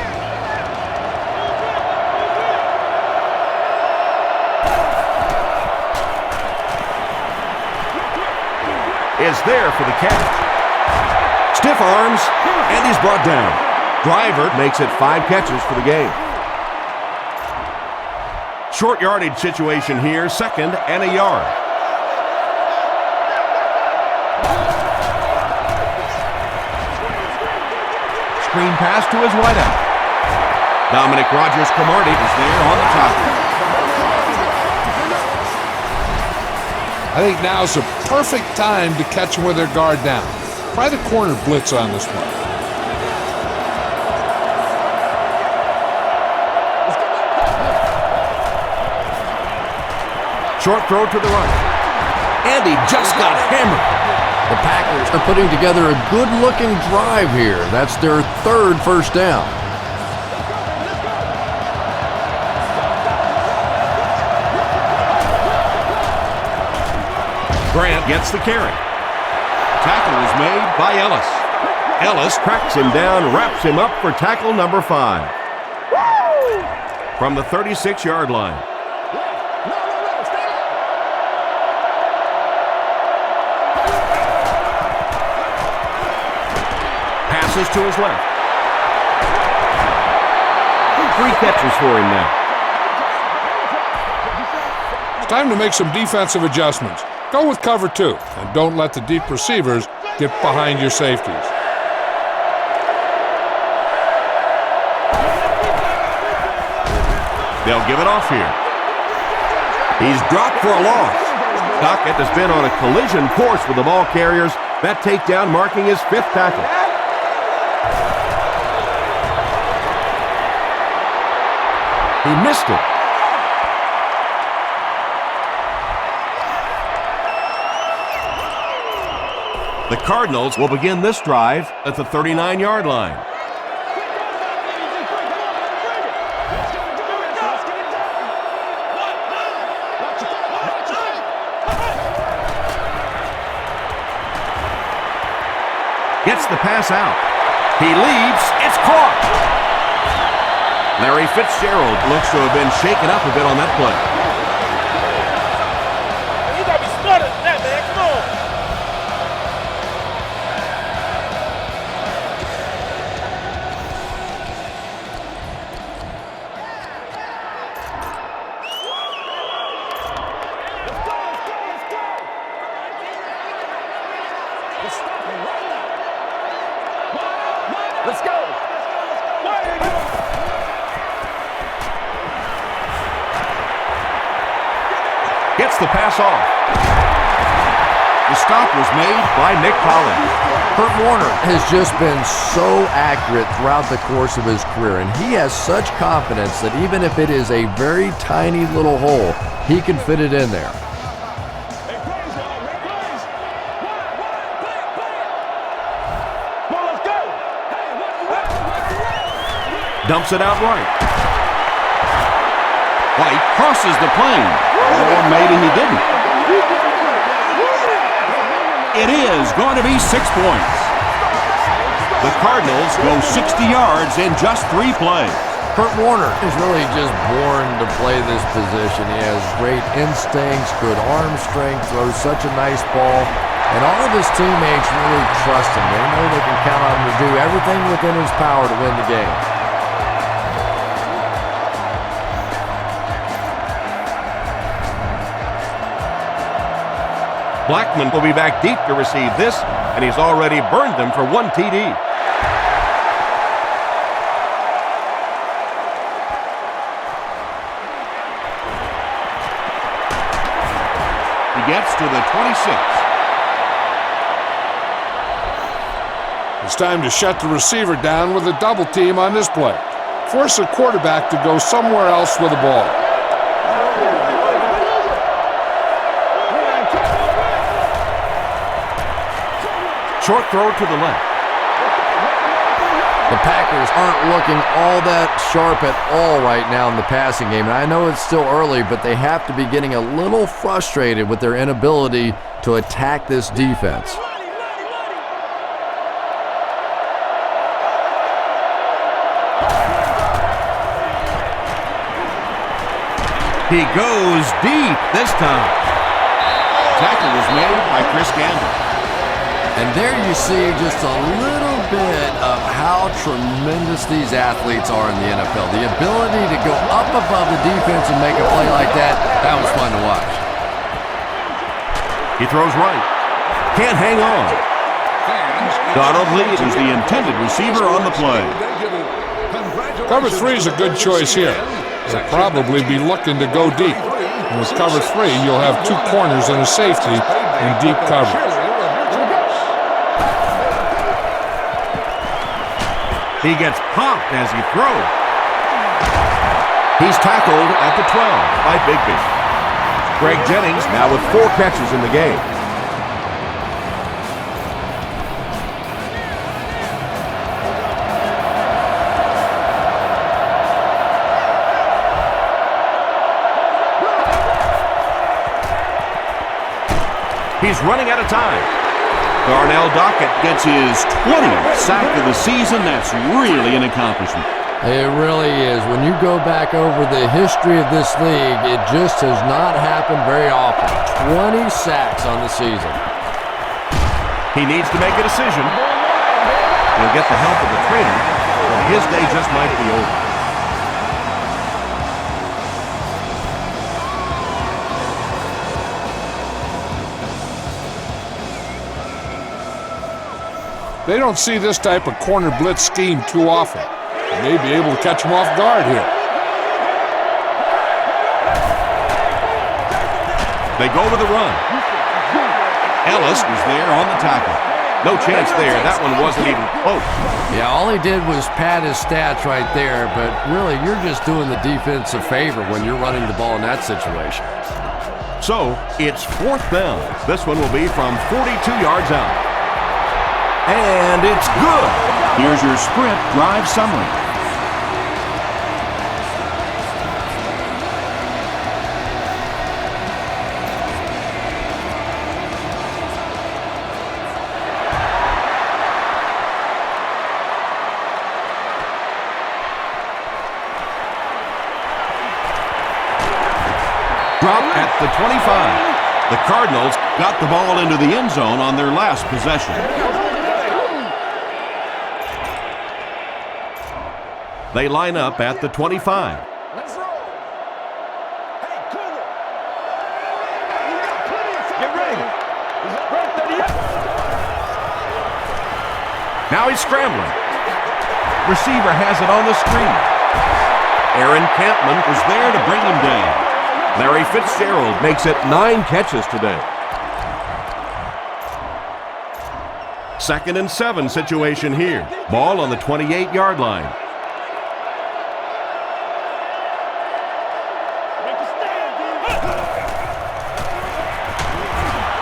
Is there for the catch. Stiff arms, and he's brought down. Driver makes it 5 catches for the game. Short yardage situation here, 2nd and a yard. Screen pass to his wideout. Dominic Rodgers-Cromartie is there on the top. I think now's the perfect time to catch them with their guard down. Try the corner blitz on this one. Short throw to the right. And he just got hammered. The Packers are putting together a good-looking drive here. That's their 3rd first down. Grant gets the carry. Tackle is made by Ellis. Ellis tracks him down, wraps him up for tackle number 5. From the 36-yard line. Passes to his left. 3 catches for him now. It's time to make some defensive adjustments. Go with cover 2, and don't let the deep receivers get behind your safeties. They'll give it off here. He's dropped for a loss. Dockett has been on a collision course with the ball carriers. That takedown marking his 5th tackle. He missed it. The Cardinals will begin this drive at the 39-yard line. Gets the pass out. He leaps. It's caught. Larry Fitzgerald looks to have been shaken up a bit on that play. You gotta be smarter than that, man. Come on. Let's go. Gets the pass off. The stop was made by Nick Collins. Kurt Warner has just been so accurate throughout the course of his career, and he has such confidence that even if it is a very tiny little hole, he can fit it in there. Dumps it out right. White crosses the plane. Oh, maybe he didn't. It is going to be 6 points. The Cardinals go 60 yards in just 3 plays. Kurt Warner is really just born to play this position. He has great instincts, good arm strength, throws such a nice ball, and all of his teammates really trust him. They know they can count on him to do everything within his power to win the game. Blackman will be back deep to receive this, and he's already burned them for 1 TD. He gets to the 26. It's time to shut the receiver down with a double team on this play. Force the quarterback to go somewhere else with the ball. Short throw to the left. The Packers aren't looking all that sharp at all right now in the passing game. And I know it's still early, but they have to be getting a little frustrated with their inability to attack this defense. He goes deep this time. Tackle was made by Chris Gamble. And there you see just a little bit of how tremendous these athletes are in the NFL. The ability to go up above the defense and make a play like that was fun to watch. He throws right. Can't hang on. Donald Lee is the intended receiver on the play. Cover 3 is a good choice here. They'll probably be looking to go deep. And with cover 3, you'll have 2 corners and a safety in deep coverage. He gets popped as he throws. He's tackled at the 12 by Bigby. Greg Jennings now with 4 catches in the game. He's running out of time. Darnell Dockett gets his 20th sack of the season. That's really an accomplishment. It really is. When you go back over the history of this league, it just has not happened very often. 20 sacks on the season. He needs to make a decision. He'll get the help of the trainer, but his day just might be over. They don't see this type of corner blitz scheme too often. They may be able to catch them off guard here. They go to the run. Ellis is there on the tackle. No chance there. That one wasn't even close. Yeah, all he did was pad his stats right there, but really you're just doing the defense a favor when you're running the ball in that situation. So, it's 4th down. This one will be from 42 yards out. And it's good. Here's your sprint drive summary. Drop at the 25. The Cardinals got the ball into the end zone on their last possession. They line up at the 25. Let's roll. Hey, Cougar. You got plenty of Get ready. Now he's scrambling. Receiver has it on the screen. Aaron Campman was there to bring him down. Larry Fitzgerald makes it 9 catches today. 2nd and 7 situation here. Ball on the 28-yard line.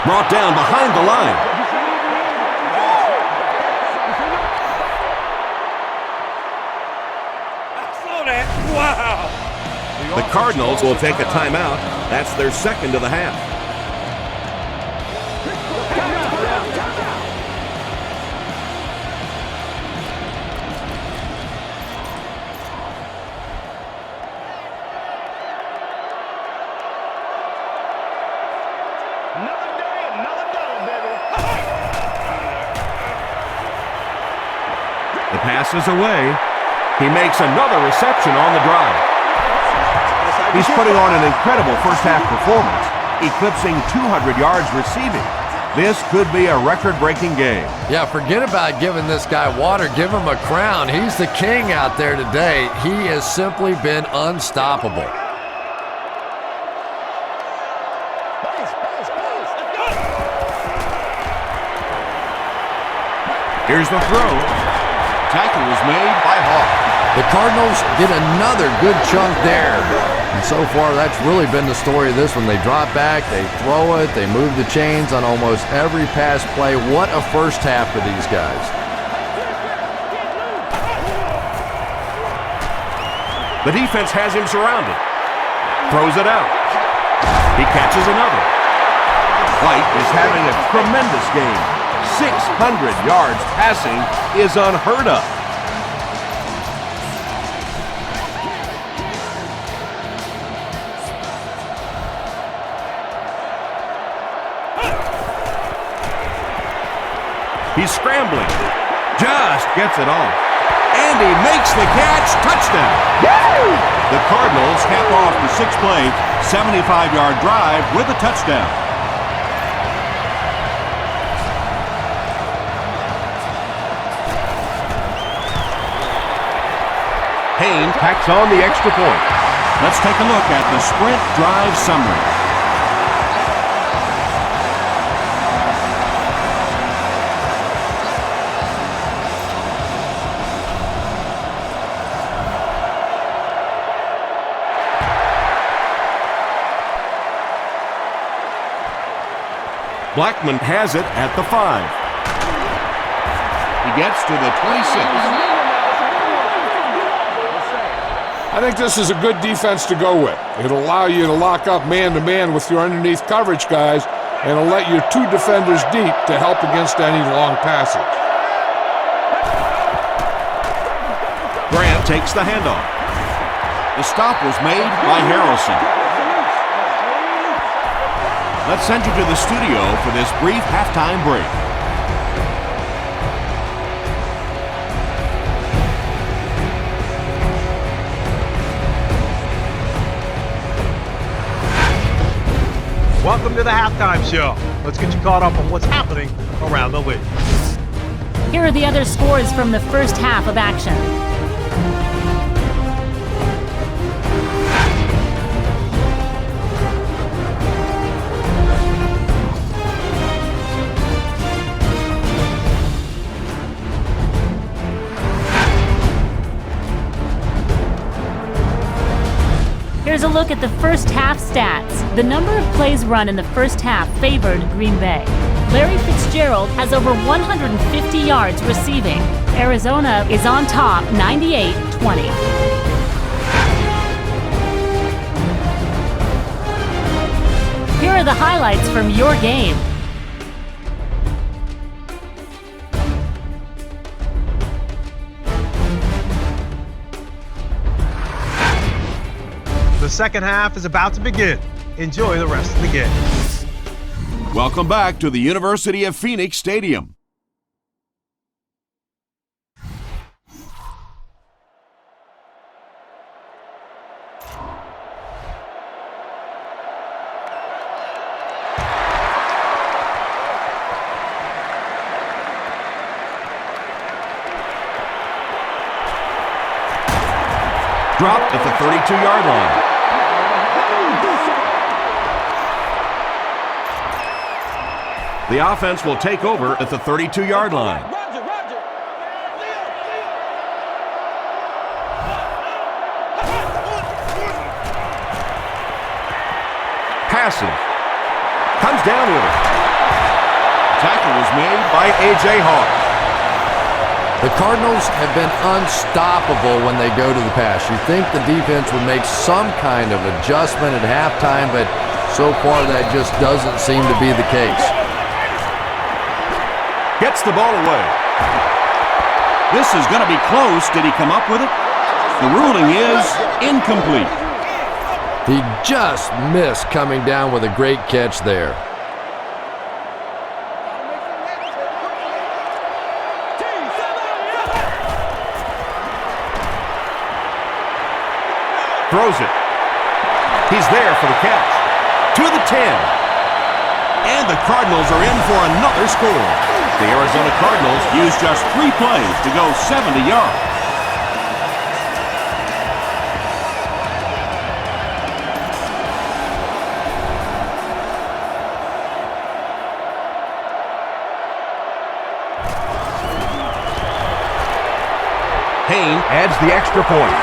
Brought down behind the line. Wow. The Cardinals will take a timeout. That's their 2nd of the half. Another day, another dollar, baby. The pass is away. He makes another reception on the drive. He's putting on an incredible first-half performance, eclipsing 200 yards receiving. This could be a record-breaking game. Yeah, forget about giving this guy water. Give him a crown. He's the king out there today. He has simply been unstoppable. Here's the throw. Tackle was made by Hawk. The Cardinals get another good chunk there. And so far, that's really been the story of this one. They drop back, they throw it, they move the chains on almost every pass play. What a first half for these guys. The defense has him surrounded. Throws it out. He catches another. White is having a tremendous game. 600 yards passing is unheard of. He's scrambling. Just gets it off. And he makes the catch. Touchdown. Woo! The Cardinals cap off the 6-play, 75-yard drive with a touchdown. Haynes packs on the extra point. Let's take a look at the sprint drive summary. Blackman has it at the 5. He gets to the 26. I think this is a good defense to go with. It'll allow you to lock up man-to-man with your underneath coverage guys, and it'll let your 2 defenders deep to help against any long passage. Grant takes the handoff. The stop was made by Harrelson. Let's send you to the studio for this brief halftime break. Welcome to the halftime show. Let's get you caught up on what's happening around the league. Here are the other scores from the first half of action. Here's a look at the first half stats. The number of plays run in the first half favored Green Bay. Larry Fitzgerald has over 150 yards receiving. Arizona is on top 98-20. Here are the highlights from your game. The second half is about to begin. Enjoy the rest of the game. Welcome back to the University of Phoenix Stadium. Dropped at the 32-yard line. The offense will take over at the 32-yard line. Passes. Comes down with it. Tackle was made by A.J. Hawk. The Cardinals have been unstoppable when they go to the pass. You think the defense would make some kind of adjustment at halftime, but so far that just doesn't seem to be the case. Gets the ball away. This is going to be close. Did he come up with it? The ruling is incomplete. He just missed coming down with a great catch there. Throws it. He's there for the catch. To the 10. And the Cardinals are in for another score. The Arizona Cardinals used just 3 plays to go 70 yards. Payne adds the extra point.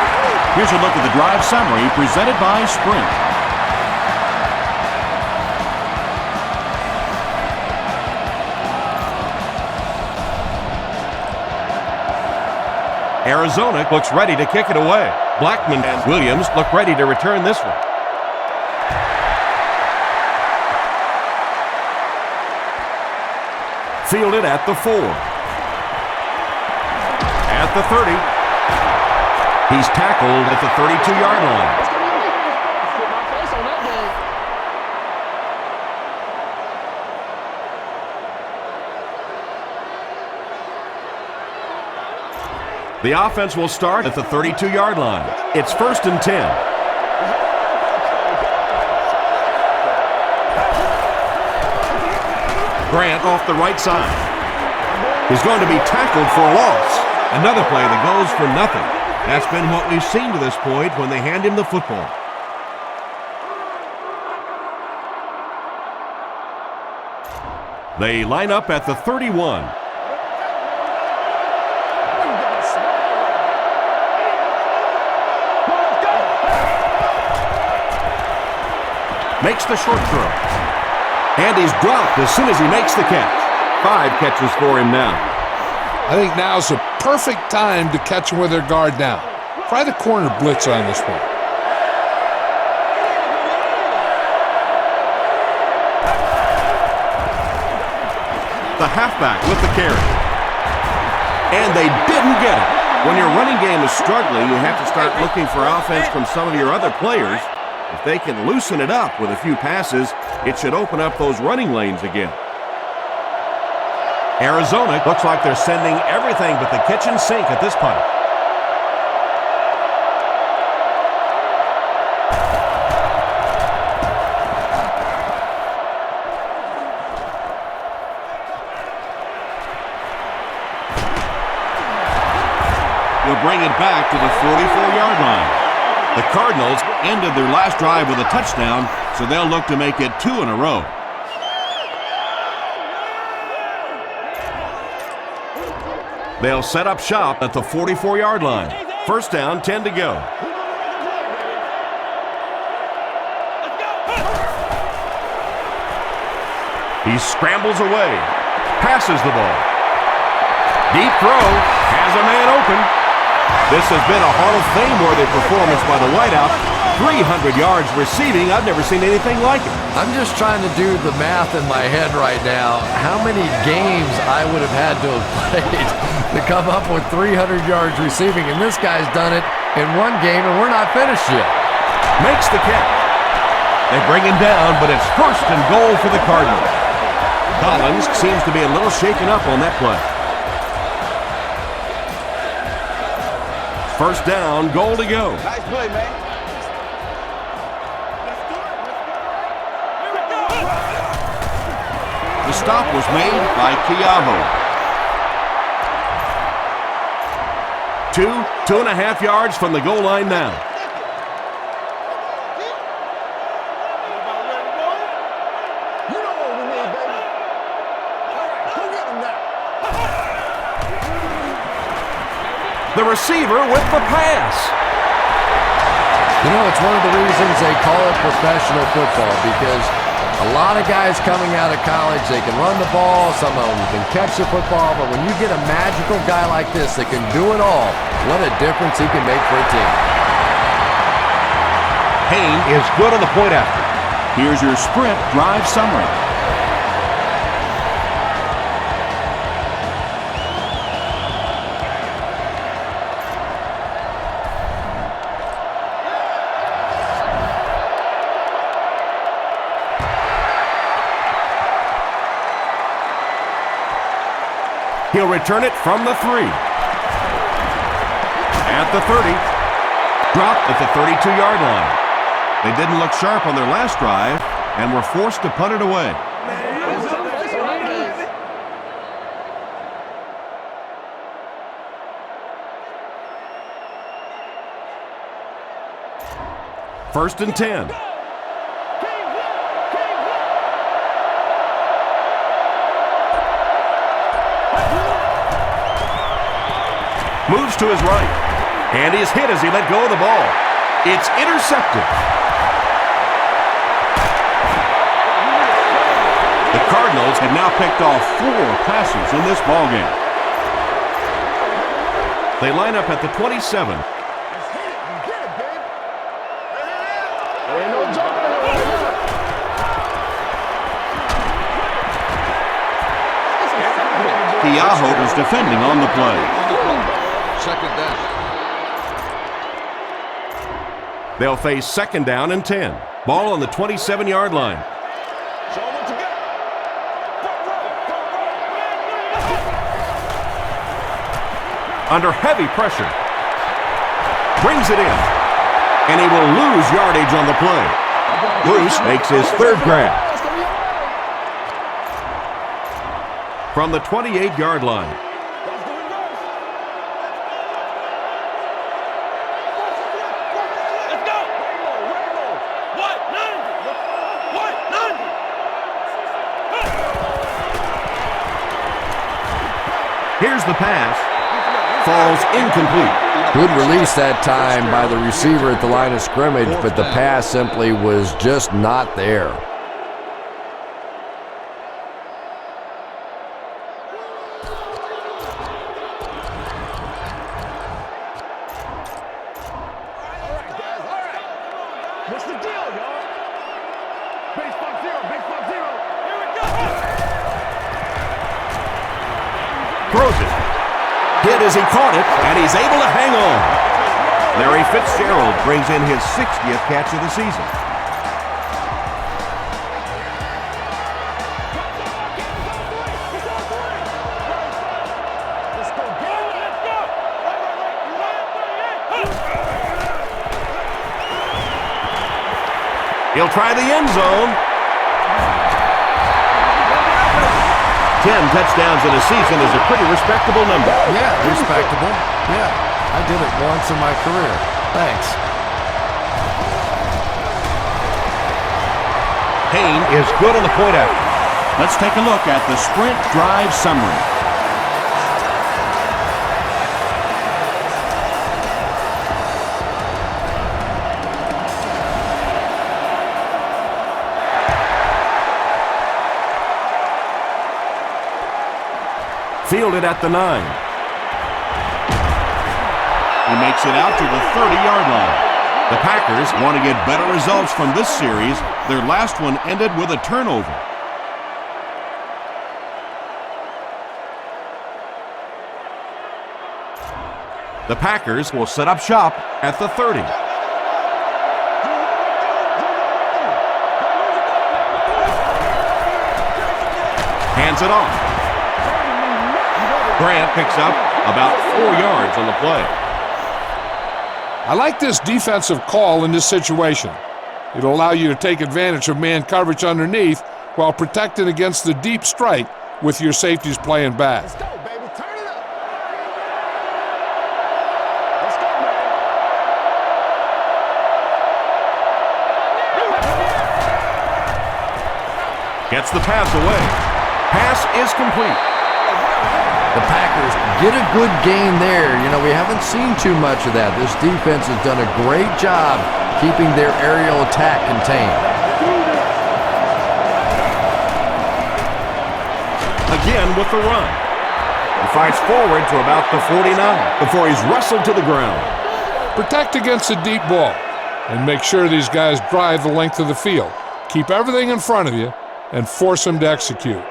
Here's a look at the drive summary presented by Sprint. Arizona looks ready to kick it away. Blackman and Williams look ready to return this one. Fielded at the 4. At the 30. He's tackled at the 32-yard line. The offense will start at the 32-yard line. It's 1st and 10. Grant off the right side. He's going to be tackled for a loss. Another play that goes for nothing. That's been what we've seen to this point when they hand him the football. They line up at the 31. Makes the short throw. And he's dropped as soon as he makes the catch. 5 catches for him now. I think now's the perfect time to catch them with their guard down. Try the corner blitz on this one. The halfback with the carry. And they didn't get it. When your running game is struggling, you have to start looking for offense from some of your other players. If they can loosen it up with a few passes, it should open up those running lanes again. Arizona looks like they're sending everything but the kitchen sink at this point. back to the 44-yard line. The Cardinals ended their last drive with a touchdown, so they'll look to make it 2 in a row. They'll set up shop at the 44-yard line. First down, 10 to go. He scrambles away, passes the ball. Deep throw, has a man open. This has been a Hall of Fame-worthy performance by the wideout. 300 yards receiving. I've never seen anything like it. I'm just trying to do the math in my head right now. How many games I would have had to have played to come up with 300 yards receiving, and this guy's done it in one game, and we're not finished yet. Makes the catch. They bring him down, but it's first and goal for the Cardinals. Collins seems to be a little shaken up on that play. First down, goal to go. Nice play, man. The stop was made by Keaho. 2.5 yards from the goal line now. You know what we need, baby. All right, go get him now. The receiver with the pass. You know, it's one of the reasons they call it professional football, because a lot of guys coming out of college, they can run the ball, some of them can catch the football, but when you get a magical guy like this that can do it all, what a difference he can make for a team. Payne is good on the point after. Here's your sprint drive summary. He'll return it from the 3. At the 30. Dropped at the 32-yard line. They didn't look sharp on their last drive and were forced to punt it away. First and 10. Moves to his right. And he's hit as he let go of the ball. It's intercepted. The Cardinals have now picked off 4 passes in this ballgame. They line up at the 27. Keaho is defending on the play. Second down. They'll face second down and 10. Ball on the 27-yard line. Under heavy pressure. Brings it in. And he will lose yardage on the play. Bruce makes his third grab. From the 28-yard line. Here's the pass. Falls incomplete. Good release that time by the receiver at the line of scrimmage, but the pass simply was just not there. What's the deal, y'all? Base front zero, base front zero. Here we go. Throws it. Hit as he caught it, and he's able to hang on. Larry Fitzgerald brings in his 60th catch of the season. He'll try the end zone. 10 touchdowns in a season is a pretty respectable number. Yeah, respectable. Yeah. I did it once in my career. Thanks. Payne is good on the point out. Let's take a look at the sprint drive summary. Fielded at the 9. He makes it out to the 30-yard line. The Packers want to get better results from this series. Their last one ended with a turnover. The Packers will set up shop at the 30. Hands it off. Grant picks up about 4 yards on the play. I like this defensive call in this situation. It'll allow you to take advantage of man coverage underneath while protecting against the deep strike with your safeties playing back. Let's go, baby. Turn it up. Let's go, man. Gets the pass away. Pass is complete. The Packers get a good gain there. You know, we haven't seen too much of that. This defense has done a great job keeping their aerial attack contained. Again with the run. He fights forward to about the 49 before he's wrestled to the ground. Protect against a deep ball and make sure these guys drive the length of the field. Keep everything in front of you and force them to execute.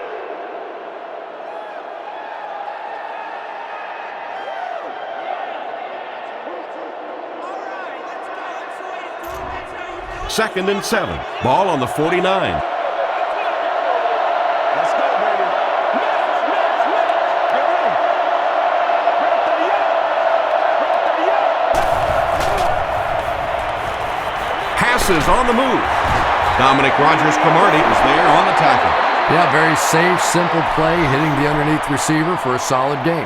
Second and 7. Ball on the 49. Let's go, baby. Get ready. Passes on the move. Dominic Rodgers-Cromartie is there on the tackle. Yeah, very safe, simple play, hitting the underneath receiver for a solid gain.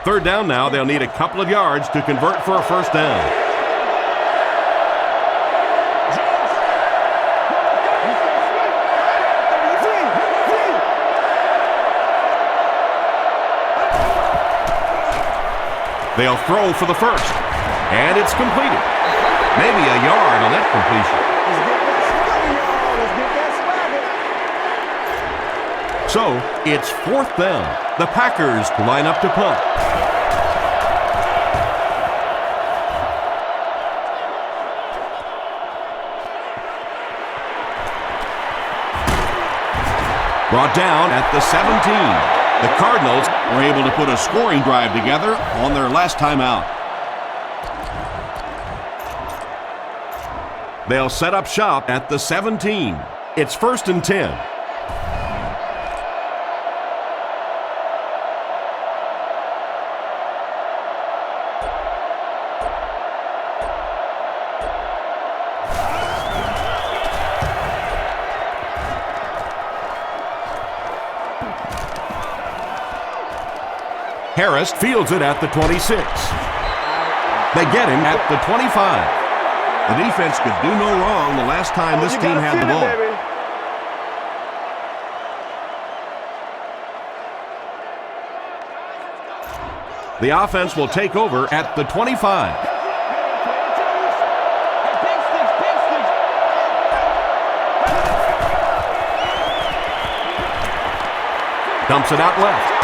Third down now. They'll need a couple of yards to convert for a first down. They'll throw for the first. And it's completed. Maybe a yard on that completion. So, it's fourth down. The Packers line up to punt. Brought down at the 17. The Cardinals were able to put a scoring drive together on their last time out. They'll set up shop at the 17. It's first and 10. Harris fields it at the 26. They get him at the 25. The defense could do no wrong the last time this team had the ball. The offense will take over at the 25. Dumps it out left.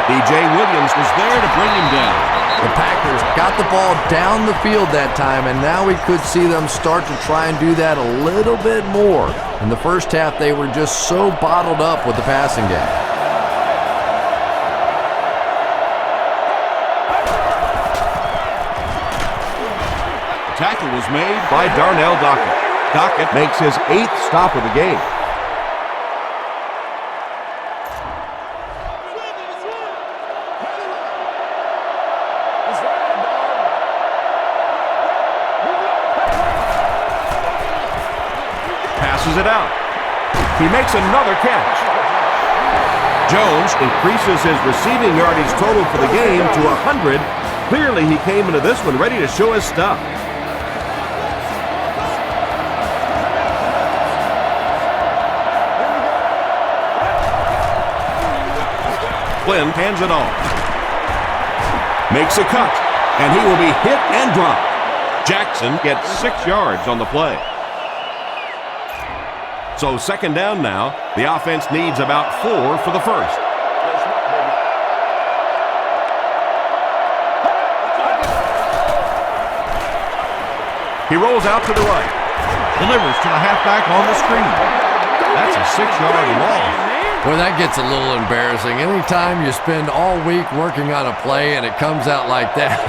DJ Williams was there to bring him down. The Packers got the ball down the field that time, and now we could see them start to try and do that a little bit more. In the first half, they were just so bottled up with the passing game. The tackle was made by Darnell Dockett. Dockett makes his 8th stop of the game. Passes it out. He makes another catch. Jones increases his receiving yardage total for the game to 100. Clearly, he came into this one ready to show his stuff. Flynn hands it off. Makes a cut, and he will be hit and dropped. Jackson gets 6 yards on the play. So second down now. The offense needs about 4 for the first. He rolls out to the right. Delivers to the halfback on the screen. That's a 6-yard loss. Well, that gets a little embarrassing. Anytime you spend all week working on a play and it comes out like that,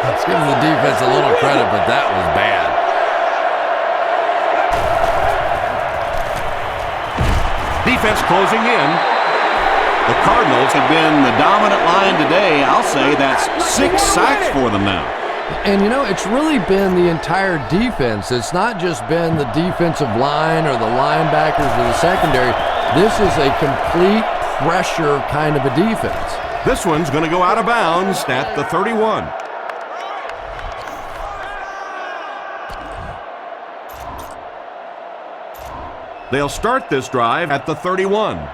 let's give the defense a little credit, but that was bad. Defense closing in. The Cardinals have been the dominant line today. I'll say that's 6 sacks for them now. And, you know, it's really been the entire defense. It's not just been the defensive line or the linebackers or the secondary. This is a complete pressure kind of a defense. This one's going to go out of bounds at the 31. They'll start this drive at the 31.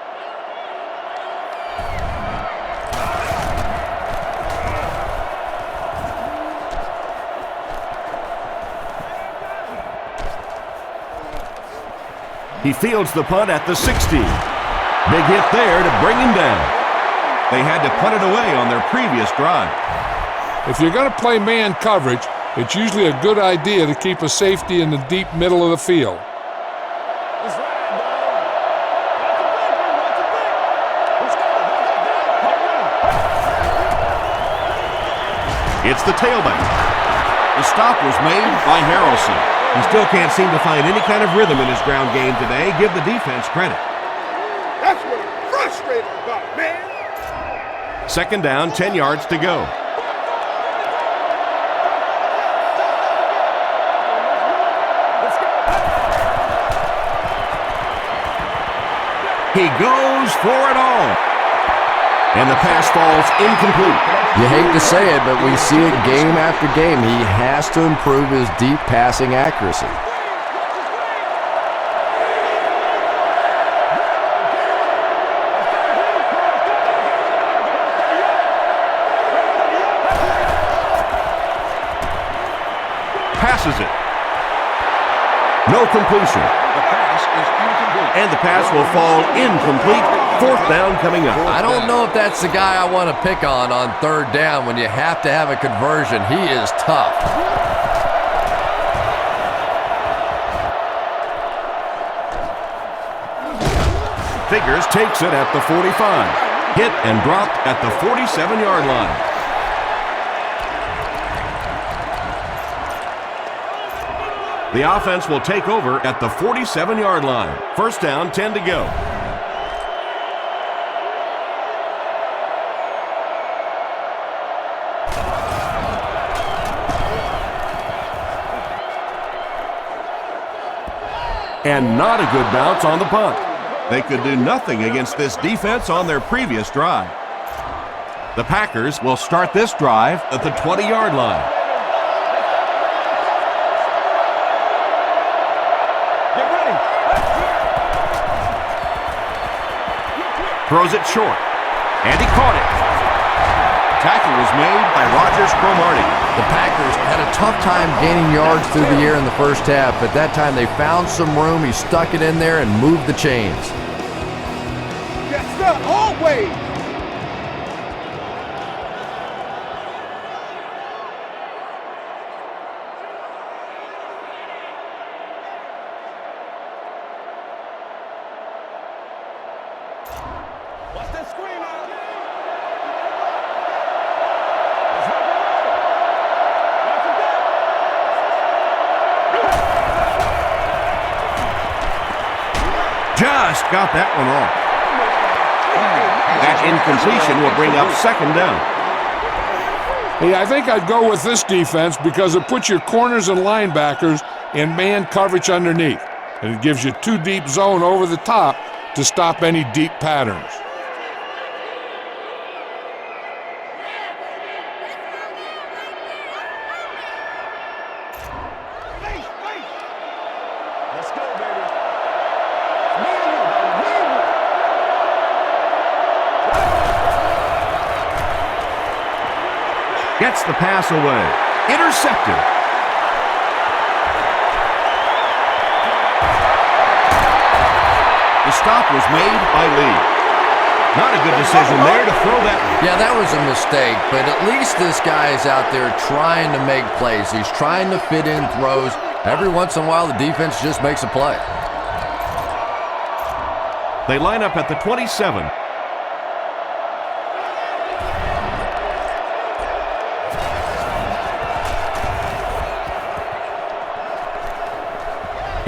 He fields the punt at the 60. Big hit there to bring him down. They had to punt it away on their previous drive. If you're going to play man coverage, it's usually a good idea to keep a safety in the deep middle of the field. It's the tailback. The stop was made by Harrelson. He still can't seem to find any kind of rhythm in his ground game today. Give the defense credit. That's what I'm frustrated about, man. Second down, 10 yards to go. He goes for it all. And the pass falls incomplete. You hate to say it, but we see it game after game. He has to improve his deep passing accuracy. Passes it. No completion. The pass is incomplete. And the pass will fall incomplete. Fourth down coming up. I don't know if that's the guy I want to pick on third down when you have to have a conversion. He is tough. Figures takes it at the 45. Hit and dropped at the 47-yard line. The offense will take over at the 47-yard line. First down, 10 to go. And not a good bounce on the punt. They could do nothing against this defense on their previous drive. The Packers will start this drive at the 20-yard line. Get ready. Throws it short. And he caught it. Tackle was made by Rogers Cromartie. The Packers had a tough time gaining yards through the air in the first half, but that time they found some room. He stuck it in there and moved the chains. Yes, sir. Always. Watch that screen now. Just got that one off. That incompletion will bring up second down. Hey, I think I'd go with this defense because it puts your corners and linebackers in man coverage underneath, and it gives you two deep zone over the top to stop any deep patterns. Gets the pass away. Intercepted. The stop was made by Lee. Not a good decision there to throw that. Yeah, that was a mistake, but at least this guy is out there trying to make plays. He's trying to fit in throws. Every once in a while, the defense just makes a play. They line up at the 27.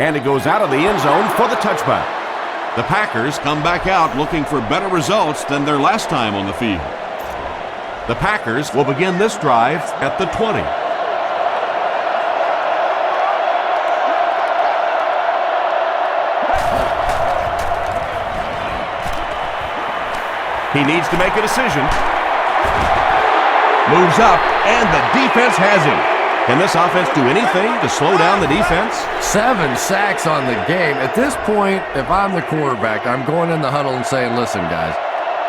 And it goes out of the end zone for the touchback. The Packers come back out looking for better results than their last time on the field. The Packers will begin this drive at the 20. He needs to make a decision. Moves up, and the defense has him. Can this offense do anything to slow down the defense? 7 sacks on the game. At this point, if I'm the quarterback, I'm going in the huddle and saying, listen, guys,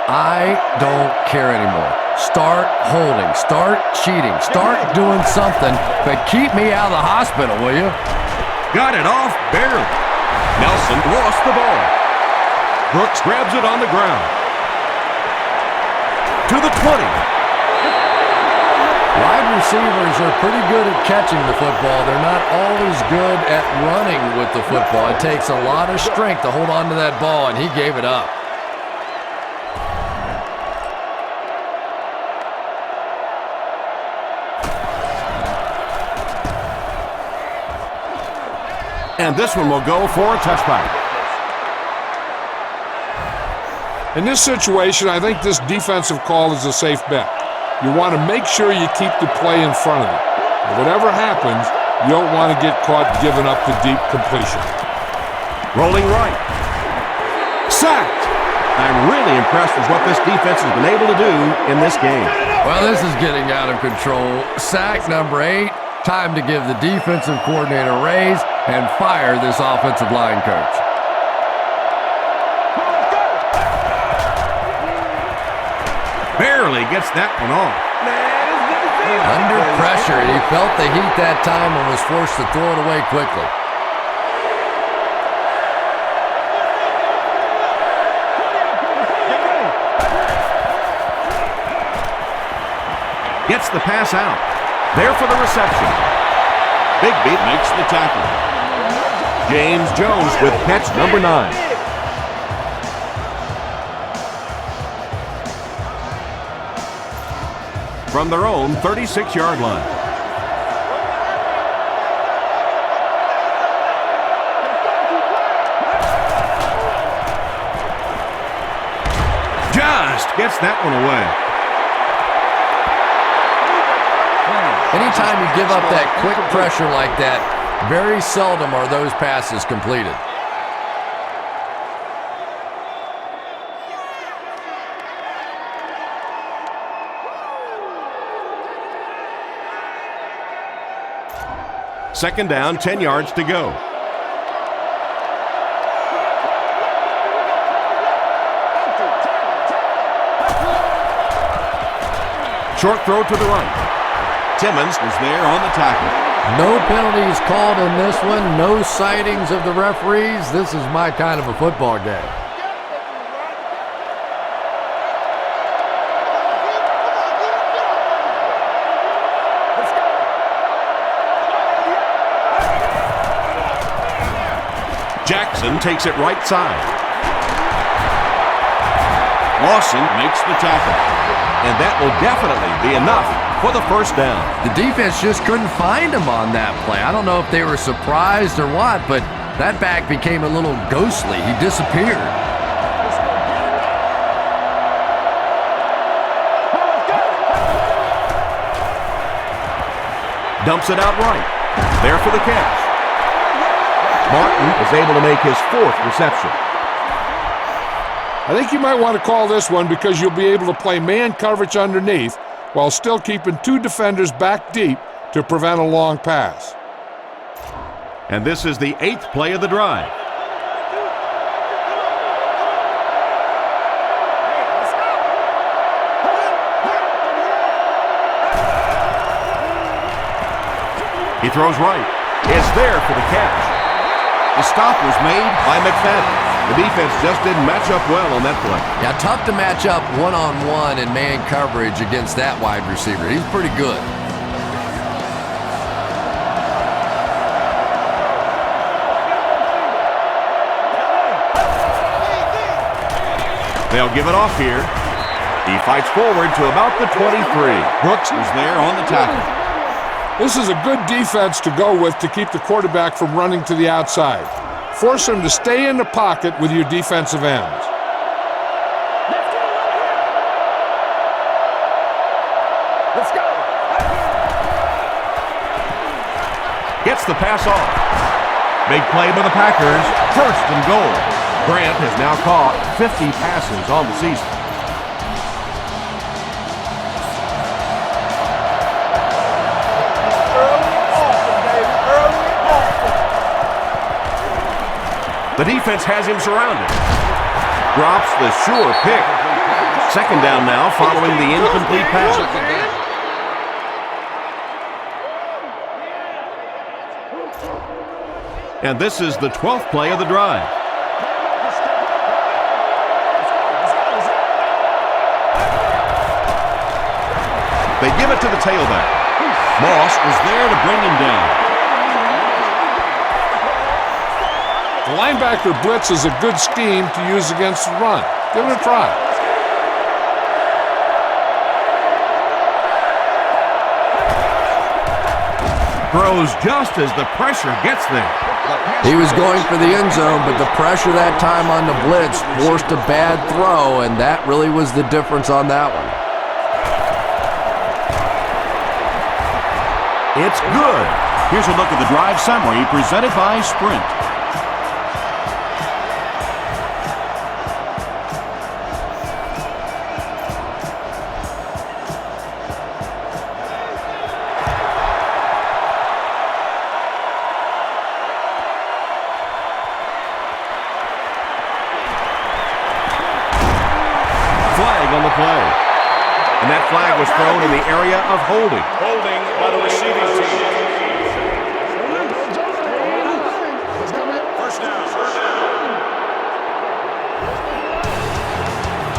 I don't care anymore. Start holding. Start cheating. Start doing something, but keep me out of the hospital, will you? Got it off barely. Nelson lost the ball. Brooks grabs it on the ground. To the 20. Wide receivers are pretty good at catching the football. They're not always good at running with the football. It takes a lot of strength to hold on to that ball, and he gave it up. And this one will go for a touchback. In this situation, I think this defensive call is a safe bet. You want to make sure you keep the play in front of you. And whatever happens, you don't want to get caught giving up the deep completion. Rolling right. Sacked. I'm really impressed with what this defense has been able to do in this game. Well, this is getting out of control. Sack number 8. Time to give the defensive coordinator a raise and fire this offensive line coach. Barely gets that one off. Under pressure, he felt the heat that time and was forced to throw it away quickly. Gets the pass out. There for the reception. Bigby makes the tackle. James Jones with catch number 9. From their own 36-yard line. Just gets that one away. Anytime you give up that quick pressure like that, very seldom are those passes completed. Second down, 10 yards to go. Short throw to the right. Timmons was there on the tackle. No penalties called in this one. No sightings of the referees. This is my kind of a football game. Jackson takes it right side. Lawson makes the tackle. And that will definitely be enough for the first down. The defense just couldn't find him on that play. I don't know if they were surprised or what, but that back became a little ghostly. He disappeared. Dumps it out right. There for the catch. Martin is able to make his 4th reception. I think you might want to call this one because you'll be able to play man coverage underneath while still keeping 2 defenders back deep to prevent a long pass. And this is the 8th play of the drive. throws right. It's there for the catch. The stop was made by McFadden. The defense just didn't match up well on that play. Yeah, tough to match up one-on-one in man coverage against that wide receiver. He's pretty good. They'll give it off here. He fights forward to about the 23. Brooks is there on the tackle. This is a good defense to go with to keep the quarterback from running to the outside. Force him to stay in the pocket with your defensive ends. Let's go. Gets the pass off. Big play by the Packers. First and goal. Grant has now caught 50 passes on the season. The defense has him surrounded. Drops the sure pick. Second down now following the incomplete pass. And this is the 12th play of the drive. They give it to the tailback. Moss is there to bring him down. The linebacker blitz is a good scheme to use against the run. Give it a try. Throws just as the pressure gets there. He was going for the end zone, but the pressure that time on the blitz forced a bad throw, and that really was the difference on that one. It's good. Here's a look at the drive summary presented by Sprint. Flag on the play. And that flag was thrown in the area of holding. Holding by the receiving team. First down.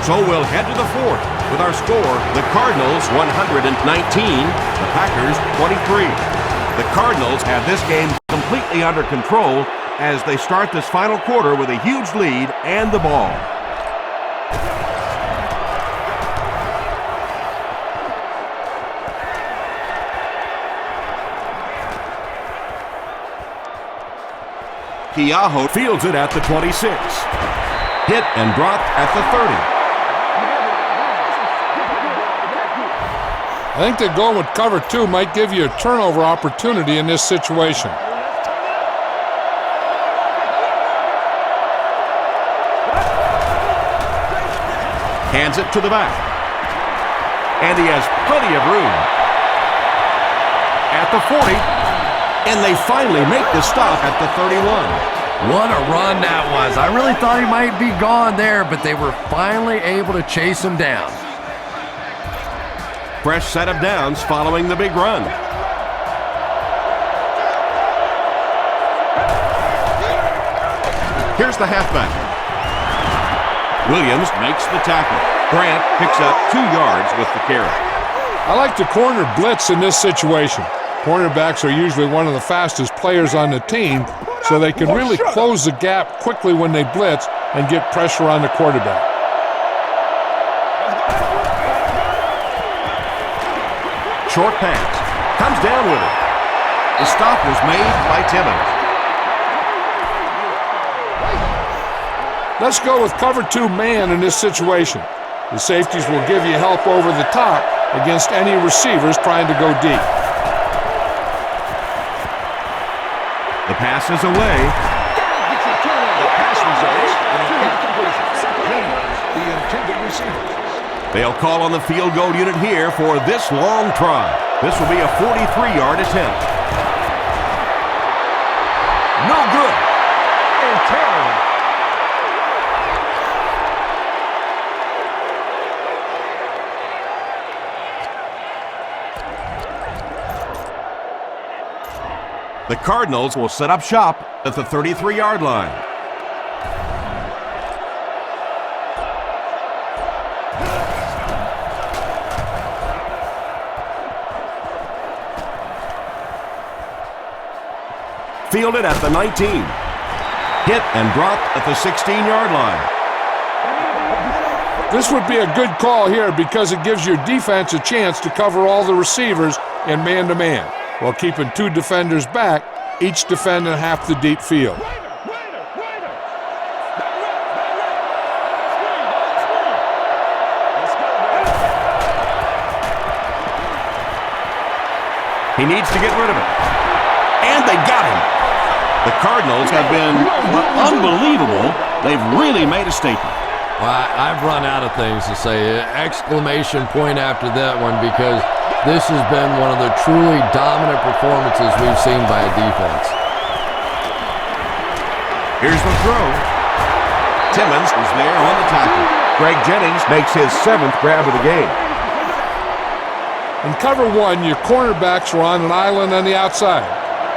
So we'll head to the fourth with our score, the Cardinals 119, the Packers 23. The Cardinals have this game completely under control as they start this final quarter with a huge lead and the ball. Keaho fields it at the 26. Hit and dropped at the 30. I think that going with cover two might give you a turnover opportunity in this situation. Hands it to the back. And he has plenty of room. At the 40. And they finally make the stop at the 31. What a run that was. I really thought he might be gone there, but they were finally able to chase him down. Fresh set of downs following the big run. Here's the halfback. Williams makes the tackle. Grant picks up 2 yards with the carry. I like the corner blitz in this situation. Cornerbacks are usually one of the fastest players on the team, so they can really close the gap quickly when they blitz and get pressure on the quarterback. Short pass. Comes down with it. The stop was made by Timmons. Let's go with cover two man in this situation. The safeties will give you help over the top against any receivers trying to go deep. The pass is away. The pass results in an incompletion. Cleans the intended receiver. They'll call on the field goal unit here for this long try. This will be a 43-yard attempt. No good. The Cardinals will set up shop at the 33-yard line. Fielded at the 19. Hit and dropped at the 16-yard line. This would be a good call here because it gives your defense a chance to cover all the receivers in man-to-man, while keeping two defenders back, each defending half the deep field. He needs to get rid of it. And they got him. The Cardinals have been unbelievable. They've really made a statement. Well, I've run out of things to say. Exclamation point after that one, because this has been one of the truly dominant performances we've seen by a defense. Here's the throw. Timmons is there on the tackle. Greg Jennings makes his 7th grab of the game. In cover one, your cornerbacks are on an island on the outside.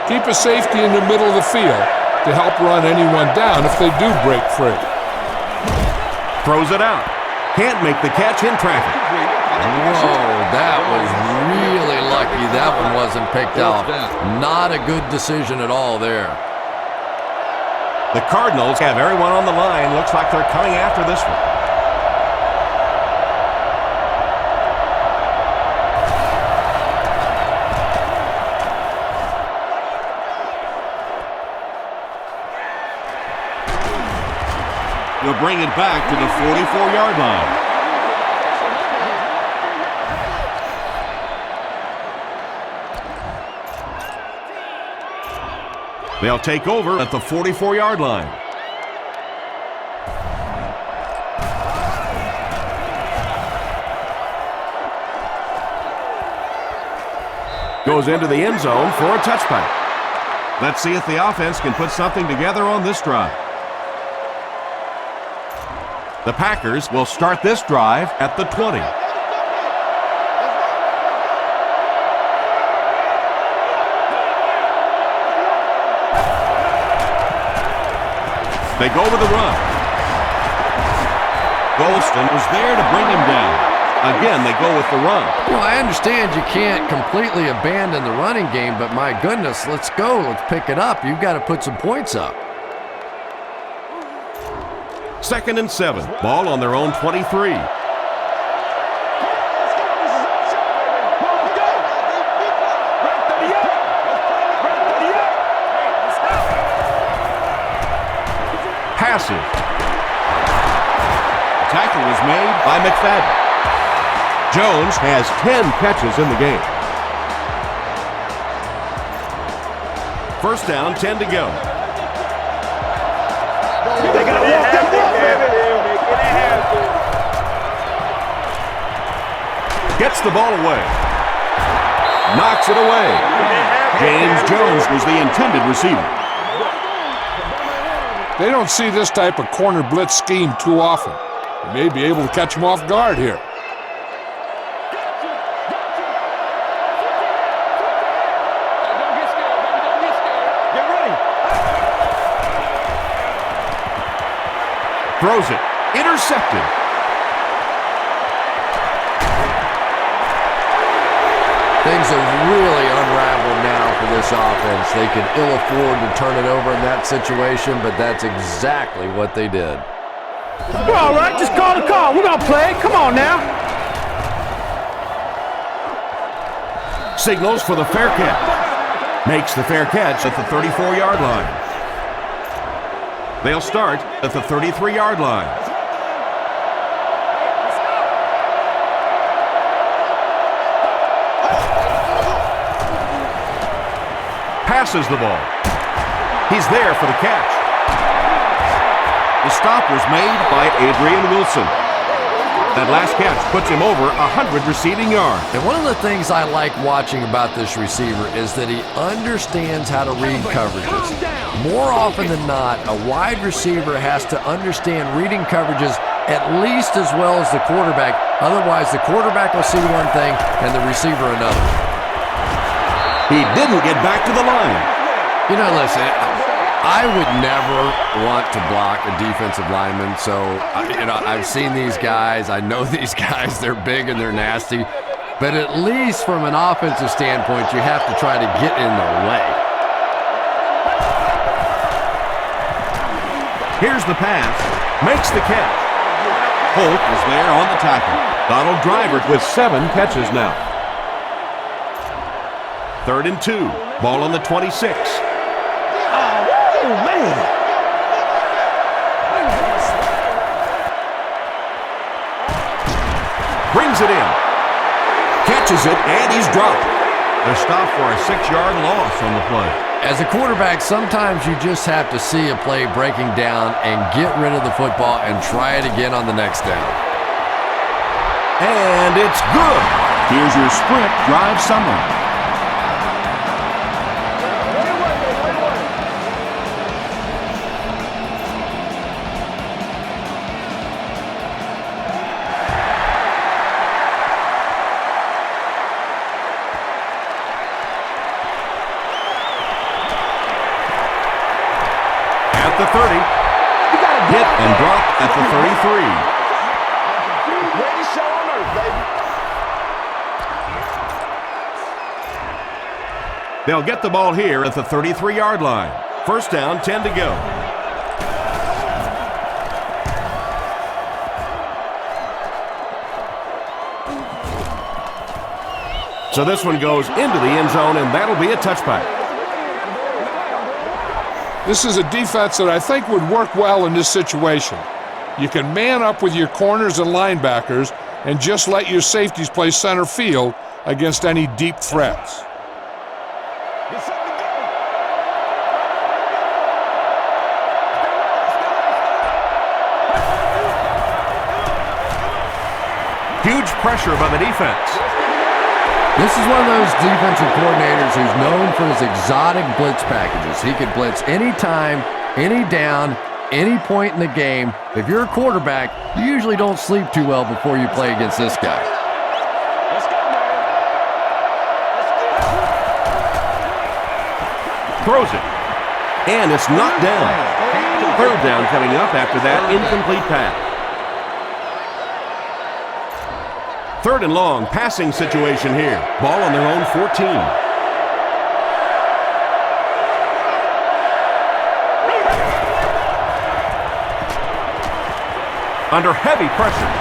Keep a safety in the middle of the field to help run anyone down if they do break free. Throws it out. Can't make the catch in traffic. Whoa, that was really lucky that one wasn't picked off. Not a good decision at all there. The Cardinals have everyone on the line. Looks like they're coming after this one. They'll bring it back to the 44-yard line. They'll take over at the 44-yard line. Goes into the end zone for a touchback. Let's see if the offense can put something together on this drive. The Packers will start this drive at the 20. They go with the run. Golston was there to bring him down. Again, they go with the run. Well, I understand you can't completely abandon the running game, but my goodness, let's go. Let's pick it up. You've got to put some points up. 2nd and 7. Ball on their own 23. Passes. The tackle was made by McFadden. Jones has 10 catches in the game. First down, 10 to go. They got to walk that walk, baby. Gets the ball away. Knocks it away. James Jones was the intended receiver. They don't see this type of corner blitz scheme too often. They may be able to catch him off guard here. Throws it. Intercepted. Things have really unraveled now for this offense. They can ill afford to turn it over in that situation, but that's exactly what they did. All right, just call the call. We're going to play. Come on now. Signals for the fair catch. Makes the fair catch at the 34-yard line. They'll start at the 33-yard line. Passes the ball. He's there for the catch. The stop was made by Adrian Wilson. That last catch puts him over 100 receiving yards. And one of the things I like watching about this receiver is that he understands how to read coverages. More often than not, a wide receiver has to understand reading coverages at least as well as the quarterback. Otherwise, the quarterback will see one thing and the receiver another. He didn't get back to the line. You know, listen, I would never want to block a defensive lineman, so, I've seen these guys. I know these guys. They're big and they're nasty. But at least from an offensive standpoint, you have to try to get in the way. Here's the pass. Makes the catch. Holt is there on the tackle. Donald Driver with 7 catches now. 3rd and 2. Ball on the 26. Oh, man. Brings it in. Catches it, and he's dropped. They're stopped for a 6-yard loss on the play. As a quarterback, sometimes you just have to see a play breaking down and get rid of the football and try it again on the next down. And it's good. Here's your sprint drive summary. At the 30. Hit and dropped at the 33. Greatest show on earth, baby. They'll get the ball here at the 33-yard line. 1st down, 10 to go. So this one goes into the end zone, and that'll be a touchback. This is a defense that I think would work well in this situation. You can man up with your corners and linebackers and just let your safeties play center field against any deep threats. Huge pressure by the defense. This is one of those defensive coordinators who's known for his exotic blitz packages. He can blitz anytime, any down, any point in the game. If you're a quarterback, you usually don't sleep too well before you play against this guy. Throws it. And it's knocked down. 3rd down coming up after that incomplete pass. 3rd and long, passing situation here. Ball on their own 14. Under heavy pressure.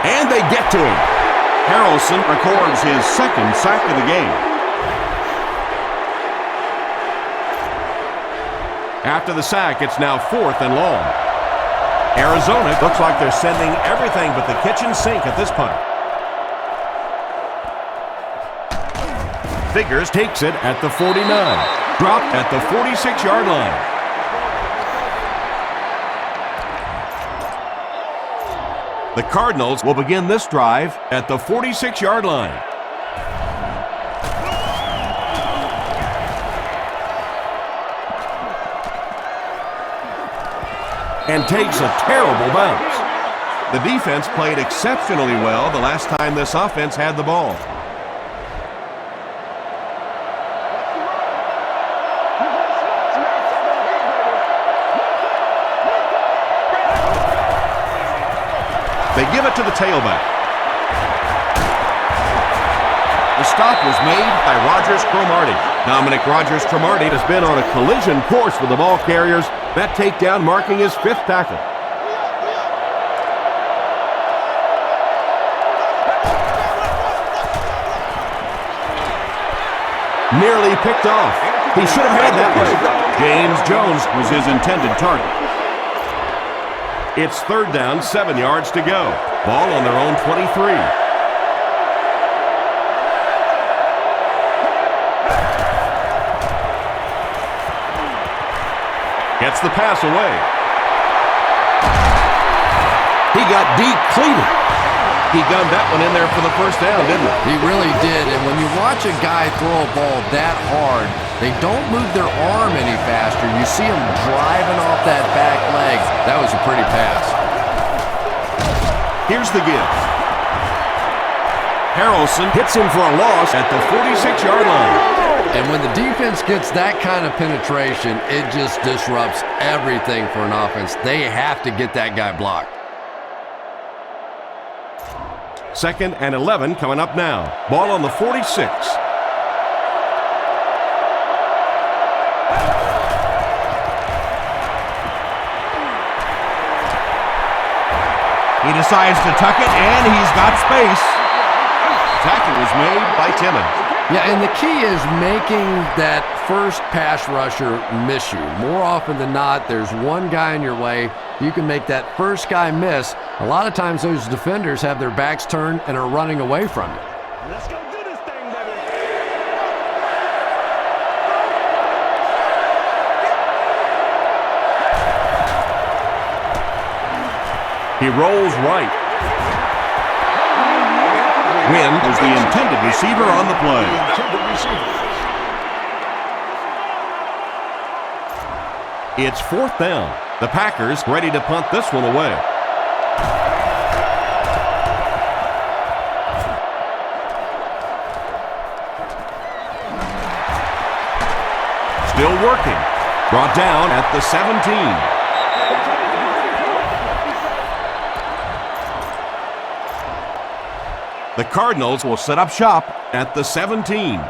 And they get to him. Harrelson records his 2nd sack of the game. After the sack, it's now 4th and long. Arizona looks like they're sending everything but the kitchen sink at this point. Figures takes it at the 49. Dropped at the 46-yard line. The Cardinals will begin this drive at the 46-yard line. And takes a terrible bounce. The defense played exceptionally well the last time this offense had the ball. They give it to the tailback. The stop was made by Rodgers-Cromartie. Dominic Rodgers-Cromartie has been on a collision course with the ball carriers. That takedown marking his 5th tackle. Nearly picked off. He should have had that one. James Jones was his intended target. It's 3rd down, 7 yards to go. Ball on their own 23. Gets the pass away. He got depleted. He gunned that one in there for the 1st down, didn't he? He really did, and when you watch a guy throw a ball that hard, they don't move their arm any faster. You see him driving off that back leg. That was a pretty pass. Here's the give. Harrelson hits him for a loss at the 46-yard line. And when the defense gets that kind of penetration, it just disrupts everything for an offense. They have to get that guy blocked. 2nd and 11 coming up now. Ball on the 46. He decides to tuck it, and he's got space. Tackle was made by Timmons. Yeah, and the key is making that first pass rusher miss you. More often than not, there's one guy in your way. You can make that first guy miss. A lot of times those defenders have their backs turned and are running away from you. Let's go do this thing, baby. He rolls right. Wynn was the intended receiver on the play. It's 4th down. The Packers ready to punt this one away. Still working. Brought down at the 17. The Cardinals will set up shop at the 17.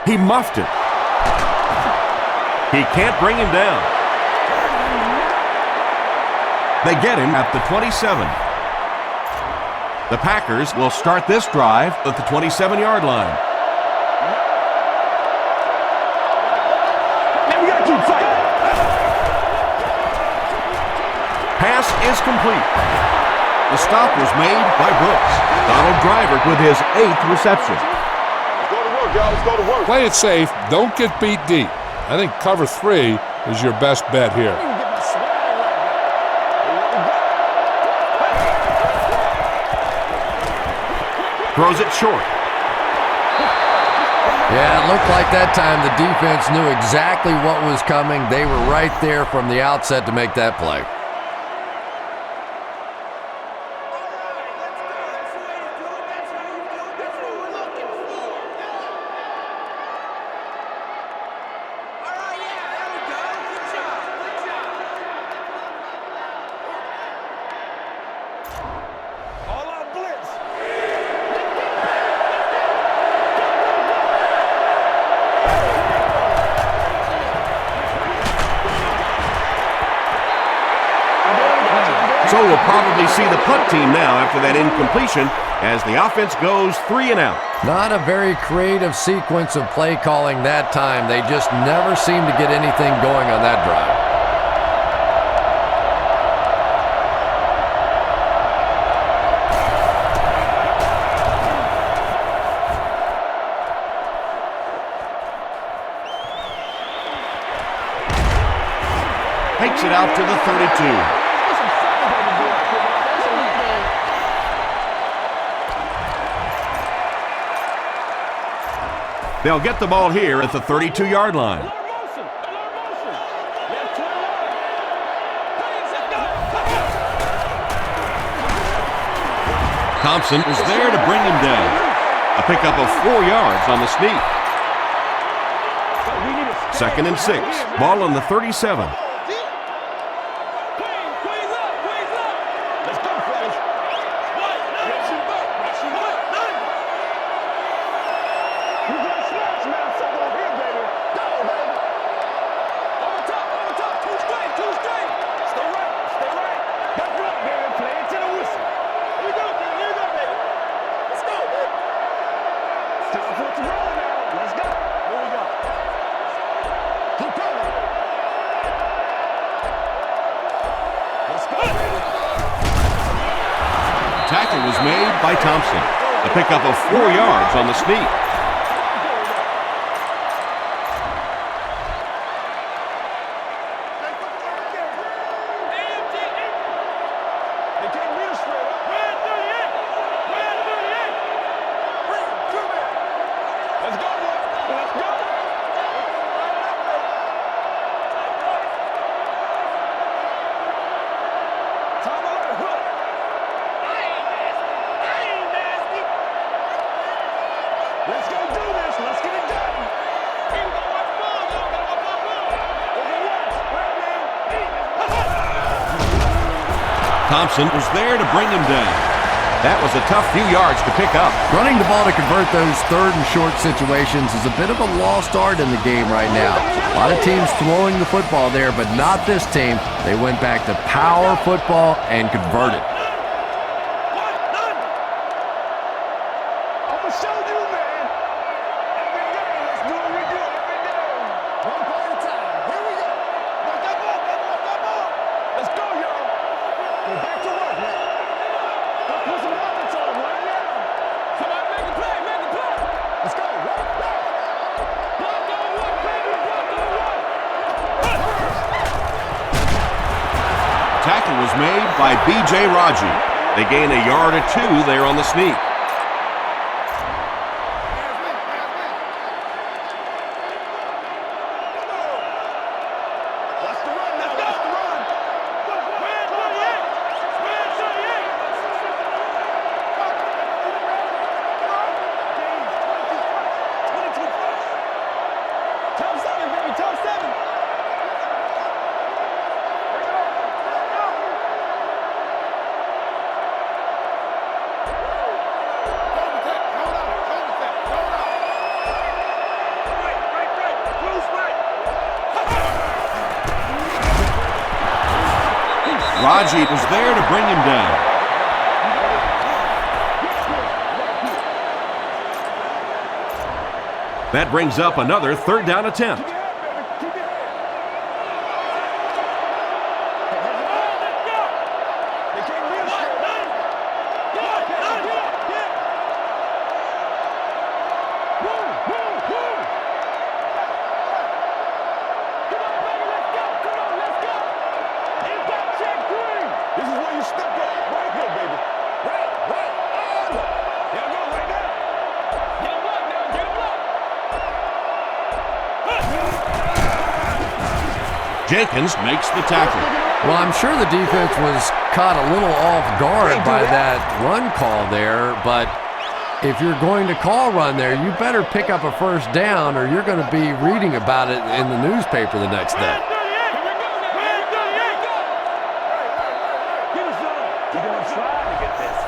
He muffed it. He can't bring him down. They get him at the 27. The Packers will start this drive at the 27-yard line. Pass is complete. The stop was made by Brooks. Donald Driver with his 8th reception. Let's go to work, y'all. Let's go to work. Play it safe. Don't get beat deep. I think cover 3 is your best bet here. Throws it short. Yeah, it looked like that time the defense knew exactly what was coming. They were right there from the outset to make that play. So we'll probably see the punt team now after that incompletion as the offense goes 3 and out. Not a very creative sequence of play calling that time. They just never seem to get anything going on that drive. Takes it out to the 32. They'll get the ball here at the 32-yard line. Thompson is there to bring him down. A pickup of 4 yards on the sneak. 2nd and 6. Ball on the 37. Tackle was made by Thompson. A pickup of 4 yards on the sneak. Thompson was there to bring him down. That was a tough few yards to pick up. Running the ball to convert those third and short situations is a bit of a lost art in the game right now. A lot of teams throwing the football there, but not this team. They went back to power football and converted. I'm gonna show you, man. Every day, let's do what we do every day. One play at a time. Here we go. Let's go, y'all. Go back to work, man. Let's put some offense on them right now. Somebody make a play, make a play. Let's go. Block on one, baby. Block on one. Tackle was made by B.J. Raji. They gain a yard or two there on the sneak. Watch the run now. Watch the run. Red 38. Red 38. 22 first. Top 7, baby. Top 7. Raji was there to bring him down. That brings up another third down attempt. This is where you step up right here, baby. Right, and there you go, right now. Get him up now, get him up. Jenkins makes the tackle. Well, I'm sure the defense was caught a little off guard by that run call there, but if you're going to call run there, you better pick up a first down or you're going to be reading about it in the newspaper the next day. You're going to try to get this.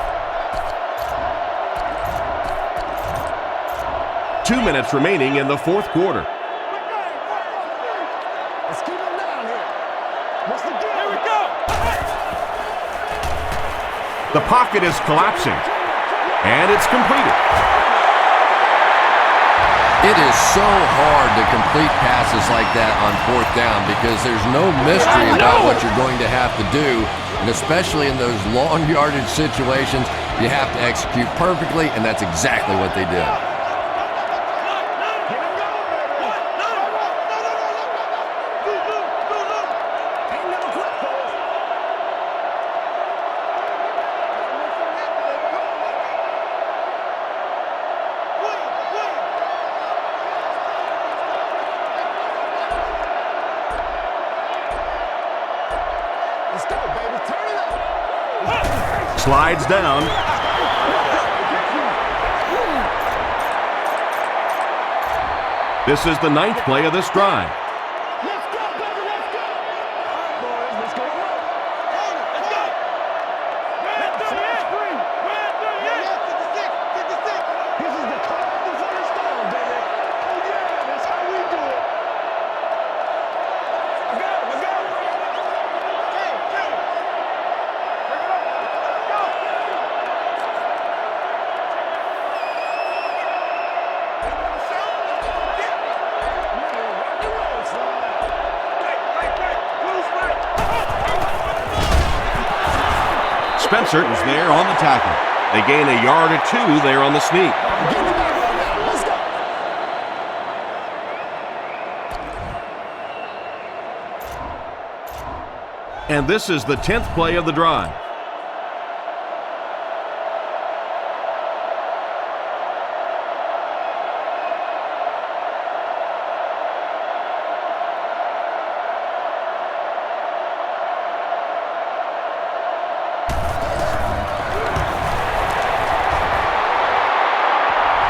2 minutes remaining in the fourth quarter. Let's keep him down here. What's the deal? Here we go. The pocket is collapsing, and it's completed. It is so hard to complete passes like that on fourth down because there's no mystery about what you're going to have to do, and especially in those long yardage situations, you have to execute perfectly, and that's exactly what they did. Let's go, baby. Turn it up. Slides down. This is the 9th play of this drive. Let's go, baby. Let's go. All right, boys. Let's go. Let's go. Red 38. Red 38. 56. This is the call before the storm, baby. Oh, yeah. That's how we do it. Let's go. Let's go. Spencer was there on the tackle. They gain a yard or two there on the sneak. Let's go. And this is the 10th play of the drive.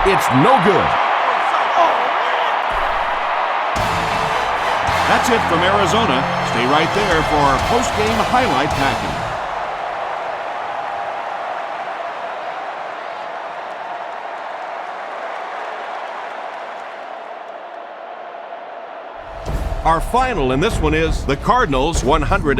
It's no good. That's it from Arizona. Stay right there for our post-game highlight package. Our final in this one is the Cardinals 100.